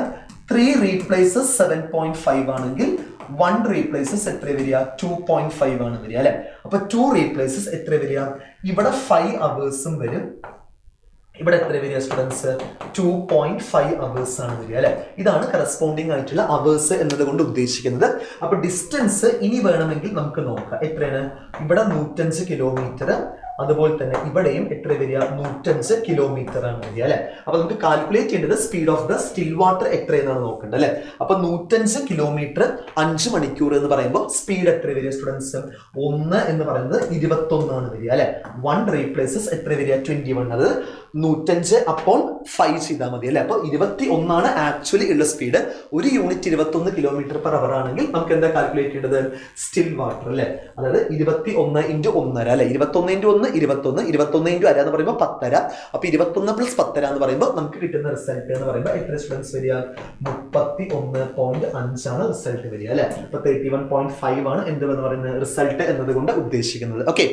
3 റീപ്ലേസസ് 7.5 ആണെങ്കിൽ 1 റീപ്ലേസസ് എത്ര വരിക? 2.5 ആണ് വരിക അല്ലെ. അപ്പൊ 2 റീപ്ലേസസ് എത്ര വരിക? ഇവിടെ 5 അവേഴ്സും വരും, ഇവിടെ എത്ര വരിക സ്റ്റുഡൻസ്? 2.5 അവേഴ്സ് ആണ് വരിക അല്ലെ. ഇതാണ് കറസ്പോണ്ടിങ് ആയിട്ടുള്ള അവേഴ്സ് എന്നതുകൊണ്ട് ഉദ്ദേശിക്കുന്നത്. അപ്പൊ ഡിസ്റ്റൻസ് ഇനി വേണമെങ്കിൽ നമുക്ക് നോക്കാം. എത്രയാണ്? ഇവിടെ 105 കിലോമീറ്റർ, അതുപോലെ തന്നെ ഇവിടെയും എത്ര വരിക? 105 കിലോമീറ്റർ ആണ് വരിക അല്ലെ. അപ്പൊ നമുക്ക് കാൽക്കുലേറ്റ് ചെയ്യേണ്ടത് speed of the still water എത്രയെന്നാണ് നോക്കേണ്ടത് അല്ലെ. അപ്പൊ 105 കിലോമീറ്റർ 5 മണിക്കൂർ എന്ന് പറയുമ്പോൾ സ്പീഡ് എത്ര വരിക സ്റ്റുഡൻസ്? 1 എന്ന് പറയുന്നത് 21 ആണ് വരിക അല്ലെ. 1 റീപ്ലേസസ് എത്ര വരിക? 21. അത് 105/5 ചെയ്താൽ മതി അല്ലെ. അപ്പൊ 21 ആണ് ആക്ച്വലി ഉള്ള സ്പീഡ്. ഒരു യൂണിറ്റ് 21 km/h ആണെങ്കിൽ നമുക്ക് എന്താ കാൽക്കുലേറ്റ് ചെയ്യേണ്ടത്? സ്റ്റിൽ വാട്ടർ അല്ലെ. അതായത് 21 × 1.5 അല്ലെ. 21 × 1 21, 21 × അര എന്ന് പറയുമ്പോൾ 10.5. അപ്പൊ 21 + 10.5 എന്ന് പറയുമ്പോൾ നമുക്ക് കിട്ടുന്ന റിസൾട്ട് എന്ന് പറയുമ്പോൾ എത്ര സ്റ്റുഡൻസ് വരിക? 31.5 ആണ് റിസൾട്ട് വരിക അല്ലെ. അപ്പൊ 31.5 ആണ് എന്തെന്ന് പറയുന്നത് റിസൾട്ട് എന്നതുകൊണ്ട് ഉദ്ദേശിക്കുന്നത്. ഓക്കെ,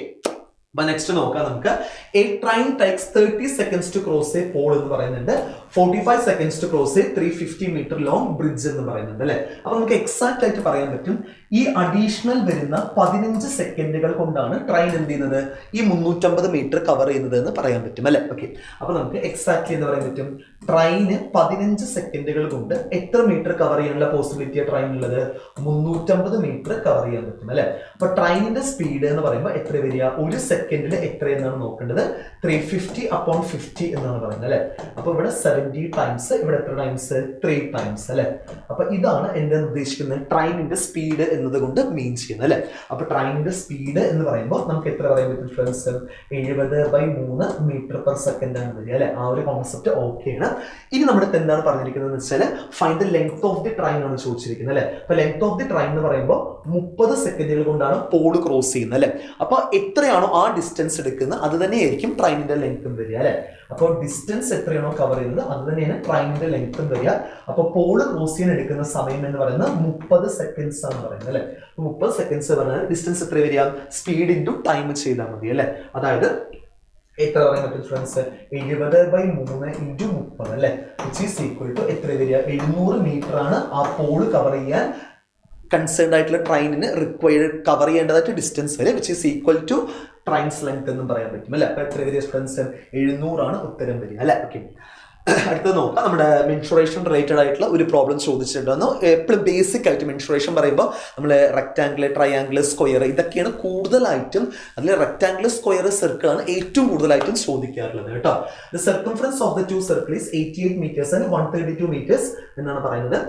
അപ്പൊ നെക്സ്റ്റ് നോക്കാം നമുക്ക്. A train takes 30 seconds to cross a pole എന്ന് പറയുന്നുണ്ട്, 45 seconds to cross a 350 meter long bridge എന്ന് പറയുന്നുണ്ട് അല്ലെ. അപ്പൊ നമുക്ക് എക്സാക്ട് ആയിട്ട് പറയാൻ പറ്റും, ഈ അഡീഷണൽ വരുന്ന 15 സെക്കൻഡുകൾ കൊണ്ടാണ് ട്രെയിൻ എന്ത് ചെയ്യുന്നത്? ഈ 350 മീറ്റർ കവർ ചെയ്യുന്നത് എന്ന് പറയാൻ പറ്റും അല്ലെ. ഓക്കെ, അപ്പൊ നമുക്ക് എക്സാക്ട്ലി എന്ന് പറയാൻ പറ്റും, ട്രെയിന് 15 സെക്കൻഡുകൾ കൊണ്ട് എത്ര മീറ്റർ കവർ ചെയ്യാനുള്ള പോസിബിലിറ്റി ട്രെയിൻ ഉള്ളത്? 350 മീറ്റർ കവർ ചെയ്യാൻ പറ്റും അല്ലെ. അപ്പൊ ട്രെയിനിന്റെ സ്പീഡ് എന്ന് പറയുമ്പോൾ എത്ര വരിക? ഒരു സെക്കൻഡിൽ എത്ര എന്നാണ് നോക്കേണ്ടത്? 350/50 എന്നാണ് പറയുന്നത് അല്ലെ. അപ്പൊ ഇവിടെ 70 ടൈംസ്, ഇവിടെ എത്ര ടൈംസ്? 3 ടൈംസ് അല്ലെ. അപ്പൊ ഇതാണ് എന്റെ ഉദ്ദേശിക്കുന്നത് ട്രെയിനിന്റെ സ്പീഡ് എന്നതുകൊണ്ട് മീൻ ചെയ്യുന്നത് അല്ലെ. അപ്പൊ ട്രെയിനിന്റെ സ്പീഡ് എന്ന് പറയുമ്പോൾ നമുക്ക് എത്ര പറയാൻ പറ്റും ഫ്രണ്ട്സ്? 70/3 മീറ്റർ/സെക്കൻഡ് ആണ് വരിക അല്ലെ. ആ ഒരു കോൺസെപ്റ്റ് ഓക്കെ ആണ്. ഇനി നമ്മുടെ എന്താണ് പറഞ്ഞിരിക്കുന്നത് വെച്ചാൽ find the length of the train ആണ് ചോദിച്ചിരിക്കുന്നത് അല്ലെ. അപ്പൊ ലെങ്ത് ഓഫ് ദി ട്രെയിൻ എന്ന് പറയുമ്പോൾ 30 സെക്കൻഡുകൾ കൊണ്ടാണ് പോൾ ക്രോസ് ചെയ്യുന്നത് അല്ലെ. അപ്പൊ എത്രയാണോ ആ ഡിസ്റ്റൻസ് എടുക്കുന്നത് അത് തന്നെയായിരിക്കും ട്രെയിനിന്റെ ലെങ്ത്തും വരിക അല്ലെ. അപ്പോൾ ഡിസ്റ്റൻസ് എത്രയാണോ കവർ ചെയ്യുന്നത് അത് തന്നെയാണ് ട്രെയിനിന്റെ ലെങ്ത്തും വരിക. അപ്പൊ പോള് ക്രോസ് ചെയ്യാൻ എടുക്കുന്ന സമയം എന്ന് പറയുന്നത് 30 സെക്കൻഡ്സ് ആണ് പറയുന്നത് അല്ലെ. 30 സെക്കൻഡ്സ് പറഞ്ഞാൽ ഡിസ്റ്റൻസ് എത്ര വരിക? സ്പീഡ് ഇൻറ്റു ടൈം ചെയ്താൽ മതി അല്ലെ. അതായത് എത്ര പറയാൻ പറ്റും ഫ്രണ്ട്സ്? 70/3 × 30 അല്ലെ, വിച്ച് ഈസ് ഈക്വൽ ടു എത്ര വരിക? 700 മീറ്റർ ആണ് ആ പോള് കവർ ചെയ്യാൻ കൺസേൺഡ് ആയിട്ടുള്ള ട്രെയിനിന് റിക്വയർഡ് കവർ ചെയ്യേണ്ടതായിട്ട് ഡിസ്റ്റൻസ് വരെ, which is equal to trains length എന്നും പറയാൻ പറ്റും അല്ലെ. അപ്പൊ എത്ര വരിക ഫ്രണ്ട്സ്? 700 ആണ് ഉത്തരം വരിക അല്ലെ. ഓക്കെ, അടുത്തത് നോക്കാം. നമ്മുടെ മെൻസുറേഷൻ റിലേറ്റഡ് ആയിട്ടുള്ള ഒരു പ്രോബ്ലം ചോദിച്ചിട്ടുണ്ടെന്ന്. എപ്പോഴും ബേസിക് ആയിട്ട് മെൻസുറേഷൻ പറയുമ്പോൾ നമ്മൾ റെക്ടാംഗിൾ, ട്രയാംഗിൾ, സ്ക്വയർ ഇതൊക്കെയാണ് കൂടുതലായിട്ടും. അതിൽ റെക്ടാംഗിൾ, സ്ക്വയർ, സർക്കിൾ ആണ് ഏറ്റവും കൂടുതലായിട്ടും ചോദിക്കാറുള്ളത് കേട്ടോ. The circumference of the two circle is 88 meters and 132 meters എന്നാണ് പറയുന്നത്.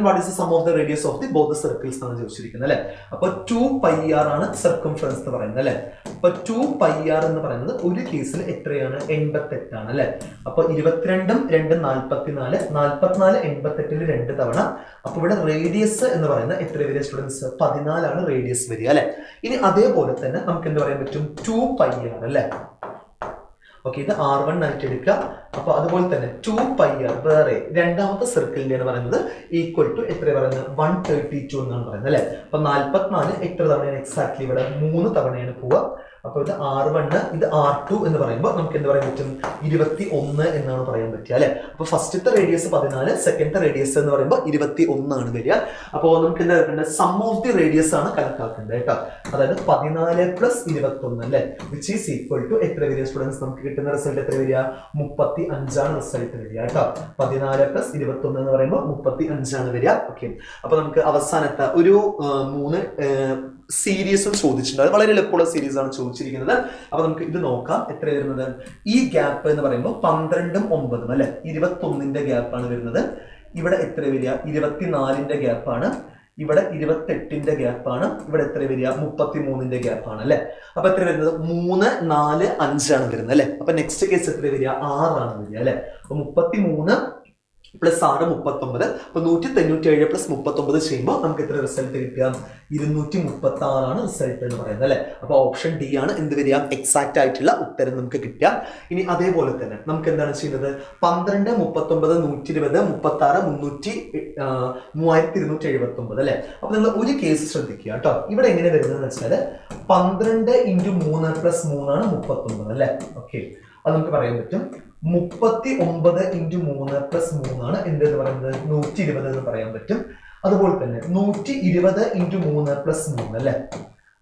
What is the sum of the radius of the both circles എന്നാണ് ചോദിച്ചിരിക്കുന്നത് അല്ലെ. അപ്പൊ 2πr ആണ് സർക്കംഫറൻസ് എന്ന് പറയുന്നത് അല്ലെ. അപ്പൊ 2πr എന്ന് പറയുന്നത് ഒരു കേസിൽ എത്രയാണ്? 88 ആണ് അല്ലെ. അപ്പൊ 22 2 44, 44 88 2 തവണ. അപ്പൊ ഇവിടെ റേഡിയസ് എന്ന് പറയുന്നത് എത്ര വരിക സ്റ്റുഡൻസ്? 14 ആണ് റേഡിയസ് വരിക അല്ലെ. ഇനി അതേപോലെ തന്നെ നമുക്ക് എന്ത് പറയാൻ പറ്റും? 2πr അല്ലെ. ഓക്കെ, ഇത് R1 ആയിട്ട് എടുക്കുക. അപ്പൊ അതുപോലെ തന്നെ 2πr വേറെ രണ്ടാമത്തെ സർക്കിളിന്റെ എന്ന് പറയുന്നത് ഈക്വൽ ടു എത്ര പറയുന്നത്? 132 എന്നാണ് പറയുന്നത് അല്ലെ. അപ്പൊ 44 എത്ര തവണയാണ് എക്സാക്ട്ലി? ഇവിടെ 3 തവണയാണ് പോവുക. അപ്പൊ ഇത് R1, ഇത് R2 എന്ന് പറയുമ്പോൾ നമുക്ക് എന്ത് പറയാൻ പറ്റും? 21 എന്നാണ് പറയാൻ പറ്റുക അല്ലെ. അപ്പൊ ഫസ്റ്റത്തെ റേഡിയസ് 14, സെക്കൻഡത്തെ റേഡിയസ് എന്ന് പറയുമ്പോൾ 21 ആണ് വരിക. അപ്പോൾ നമുക്ക് എന്താ വരേണ്ടത്? സം ഓഫ് ദി റേഡിയസ് ആണ് കണക്കാക്കേണ്ടത് കേട്ടോ. അതായത് 14 + 21 അല്ലെ, വിച്ച് ഈസ് ഈക്വൽ ടു എത്ര വരിക സ്റ്റുഡൻസ്? നമുക്ക് കിട്ടുന്ന റിസൾട്ട് എത്ര വരിക? 35 ആണ് റിസൾട്ട് വരിക കേട്ടോ. 14 + 21 എന്ന് പറയുമ്പോൾ 35 ആണ് വരിക. ഓക്കെ, അപ്പൊ നമുക്ക് അവസാനത്തെ ഒരു 3 സീരീസും ചോദിച്ചിട്ടുണ്ട്. അത് വളരെ എളുപ്പമുള്ള സീരീസ് ആണ് ചോദിച്ചിരിക്കുന്നത്. അപ്പൊ നമുക്ക് ഇത് നോക്കാം. എത്ര വരുന്നത്? ഈ ഗ്യാപ്പ് എന്ന് പറയുമ്പോൾ 12ഉം 9ഉം അല്ലെ, 21ന്റെ ഗ്യാപ്പാണ് വരുന്നത്. ഇവിടെ എത്ര വരിക? 24ന്റെ ഗ്യാപ്പാണ്. ഇവിടെ 28ന്റെ ഗ്യാപ്പാണ്. ഇവിടെ എത്ര വരിക? 33ന്റെ ഗ്യാപ്പാണ് അല്ലെ. അപ്പൊ എത്ര വരുന്നത്? 3, 4, 5 ആണ് വരുന്നത് അല്ലെ. അപ്പൊ നെക്സ്റ്റ് കേസ് എത്ര വരിക? 6 ആണ് വരിക അല്ലെ. അപ്പൊ 33 പ്ലസ് 6 39. അപ്പൊ 197 പ്ലസ് 39 ചെയ്യുമ്പോൾ നമുക്ക് എത്ര റിസൾട്ട് കിട്ടുക? 236 ആണ് റിസൾട്ട് എന്ന് പറയുന്നത് അല്ലെ. അപ്പൊ ഓപ്ഷൻ ഡി ആണ് എന്ത് വരിക? എക്സാക്ട് ആയിട്ടുള്ള ഉത്തരം നമുക്ക് കിട്ടുക. ഇനി അതേപോലെ തന്നെ നമുക്ക് എന്താണ് ചെയ്യുന്നത്? 12, 39, 120, 36, 3279 അല്ലെ. അപ്പൊ നിങ്ങൾ ഒരു കേസ് ശ്രദ്ധിക്കുക കേട്ടോ. ഇവിടെ എങ്ങനെ വരുന്നത് വെച്ചാൽ 12 × 3 + 3 ആണ് 39 അല്ലെ. ഓക്കെ, അത് നമുക്ക് പറയാൻ പറ്റും. 39 × 3 + 3 ആണ് എന്തെന്ന് പറയുന്നത്? 120 എന്ന് പറയാൻ പറ്റും. അതുപോലെ തന്നെ 120 × 3 + 3 അല്ലെ,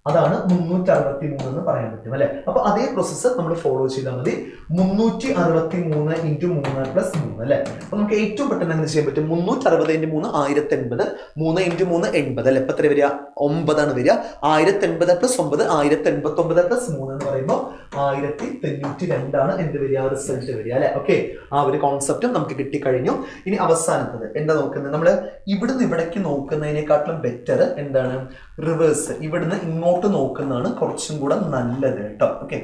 അതാണ് 363 എന്ന് പറയാൻ പറ്റും അല്ലെ. അപ്പൊ അതേ പ്രോസസ്സ് നമ്മൾ ഫോളോ ചെയ്താൽ മതി. 363 × 3 + 3 അല്ലെ. അപ്പൊ നമുക്ക് ഏറ്റവും പെട്ടെന്ന് അങ്ങനെ ചെയ്യാൻ പറ്റും. 360 × 3 1080, 3 × 3 80 അല്ലെ. ഇപ്പൊ എത്ര വരിക? 9 ആണ് വരിക. 1080 + 9 1089 + 3 എന്ന് പറയുമ്പോൾ 1092 ആണ് എന്ത് വരിക? റിസൾട്ട് വരിക അല്ലെ. ഓക്കെ, ആ ഒരു കോൺസെപ്റ്റും നമുക്ക് കിട്ടിക്കഴിഞ്ഞു. ഇനി അവസാനത്തത് എന്താ നോക്കുന്നത്? നമ്മൾ ഇവിടുന്ന് ഇവിടേക്ക് നോക്കുന്നതിനെക്കാട്ടിലും ബെറ്റർ എന്താണ്? റിവേഴ്സ്, ഇവിടുന്ന് ഇങ്ങോട്ട് നോക്കുന്നതാണ് കുറച്ചും കൂടെ നല്ലത് കേട്ടോ. ഓക്കെ,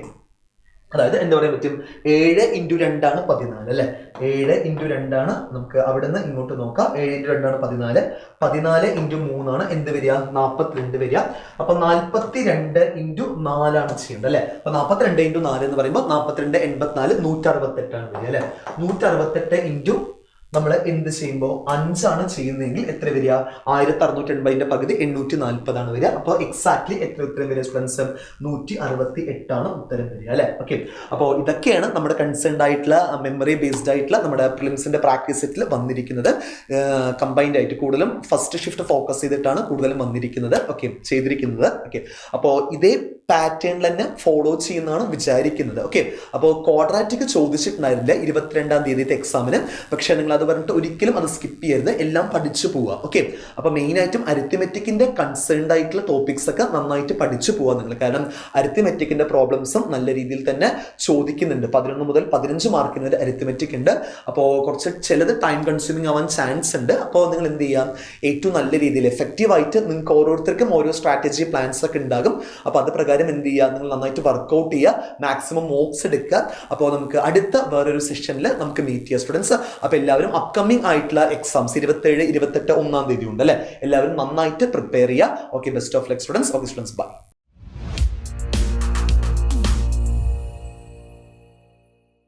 അതായത് എന്താ പറയാൻ പറ്റും? 7 × 2 ആണ് 14 അല്ലെ. 7 × 2 ആണ്. നമുക്ക് അവിടെ നിന്ന് ഇങ്ങോട്ട് നോക്കാം. 7 × 2 ആണ് 14. 14 × 3 ആണ് എന്ത് വരിക? 42 വരിക. അപ്പൊ 42 × 4 ആണ് ചെയ്യേണ്ടത് അല്ലെ. അപ്പൊ 42 × 4 എന്ന് പറയുമ്പോൾ 42, 84, 168 ആണ് വരിക അല്ലെ. 168 നമ്മൾ എന്ത് ചെയ്യുമ്പോൾ 5 ആണ് ചെയ്യുന്നതെങ്കിൽ എത്ര വരിക? 1680ന്റെ പകുതി 840 ആണ് വരിക. അപ്പോൾ എക്സാക്ട്ലി എത്ര ഉത്തരം വരിക സ്റ്റുഡൻസ്? 168 ആണ് ഉത്തരം വരിക അല്ലെ. ഓക്കെ, അപ്പോൾ ഇതൊക്കെയാണ് നമ്മുടെ കൺസേൺഡ് ആയിട്ടുള്ള മെമ്മറി ബേസ്ഡ് ആയിട്ടുള്ള നമ്മുടെ പ്രിലിംസിന്റെ പ്രാക്ടീസ് സെറ്റിൽ വന്നിരിക്കുന്നത്. കമ്പൈൻഡ് ആയിട്ട് കൂടുതലും ഫസ്റ്റ് ഷിഫ്റ്റ് ഫോക്കസ് ചെയ്തിട്ടാണ് കൂടുതലും വന്നിരിക്കുന്നത്. ഓക്കെ, ചെയ്തിരിക്കുന്നത്. ഓക്കെ, അപ്പോൾ ഇതേ പാറ്റേണിൽ തന്നെ ഫോളോ ചെയ്യുന്നതാണ് വിചാരിക്കുന്നത്. ഓക്കെ, അപ്പോൾ ക്വാഡ്രാറ്റിക് ചോദിച്ചിട്ടുണ്ടായിരുന്നില്ല 22-ാം തീയതിത്തെ എക്സാമിന്. പക്ഷെ നിങ്ങൾ അത് പറഞ്ഞിട്ട് ഒരിക്കലും അത് സ്കിപ്പ് ചെയ്യരുത്, എല്ലാം പഠിച്ചു പോവുക. ഓക്കെ, അപ്പൊ മെയിൻ ആയിട്ടും അരിത്മെറ്റിക്കിന്റെ കൺസേൺഡ് ആയിട്ടുള്ള ടോപ്പിക്സ് ഒക്കെ നന്നായിട്ട് പഠിച്ചു പോവുക നിങ്ങൾ. കാരണം അരിത്മെറ്റിക്കിന്റെ പ്രോബ്ലംസും നല്ല രീതിയിൽ തന്നെ ചോദിക്കുന്നുണ്ട്. 11 മുതൽ 15 മാർക്കിന് വരെ അരിത്മെറ്റിക് ഉണ്ട്. അപ്പോൾ കുറച്ച് ചിലത് ടൈം കൺസ്യൂമിങ് ആവാൻ ചാൻസ് ഉണ്ട്. അപ്പോൾ നിങ്ങൾ എന്ത് ചെയ്യാം? ഏറ്റവും നല്ല രീതിയിൽ എഫക്റ്റീവായിട്ട് നിങ്ങൾക്ക് ഓരോരുത്തർക്കും ഓരോ സ്ട്രാറ്റജി പ്ലാൻസ് ഒക്കെ ഉണ്ടാകും. അപ്പോൾ അത് പ്രകാരം എന്ത് ചെയ്യുക? നിങ്ങൾ നന്നായിട്ട് വർക്ക്ഔട്ട് ചെയ്യുക, മാക്സിമം മോക്സ് എടുക്കുക. അപ്പോൾ നമുക്ക് അടുത്ത വേറൊരു സെഷനിൽ നമുക്ക് മീറ്റ് ചെയ്യുക സ്റ്റുഡൻസ്. അപ്പോൾ എല്ലാവരും അപ്കമിങ് ആയിട്ടുള്ള എക്സാംസ് 27, 28, 1-ാം തീയതി ഉണ്ട് അല്ലെ. എല്ലാവരും നന്നായിട്ട് പ്രിപ്പയർ ചെയ്യുക. Okay, best of luck students. Okay students, by.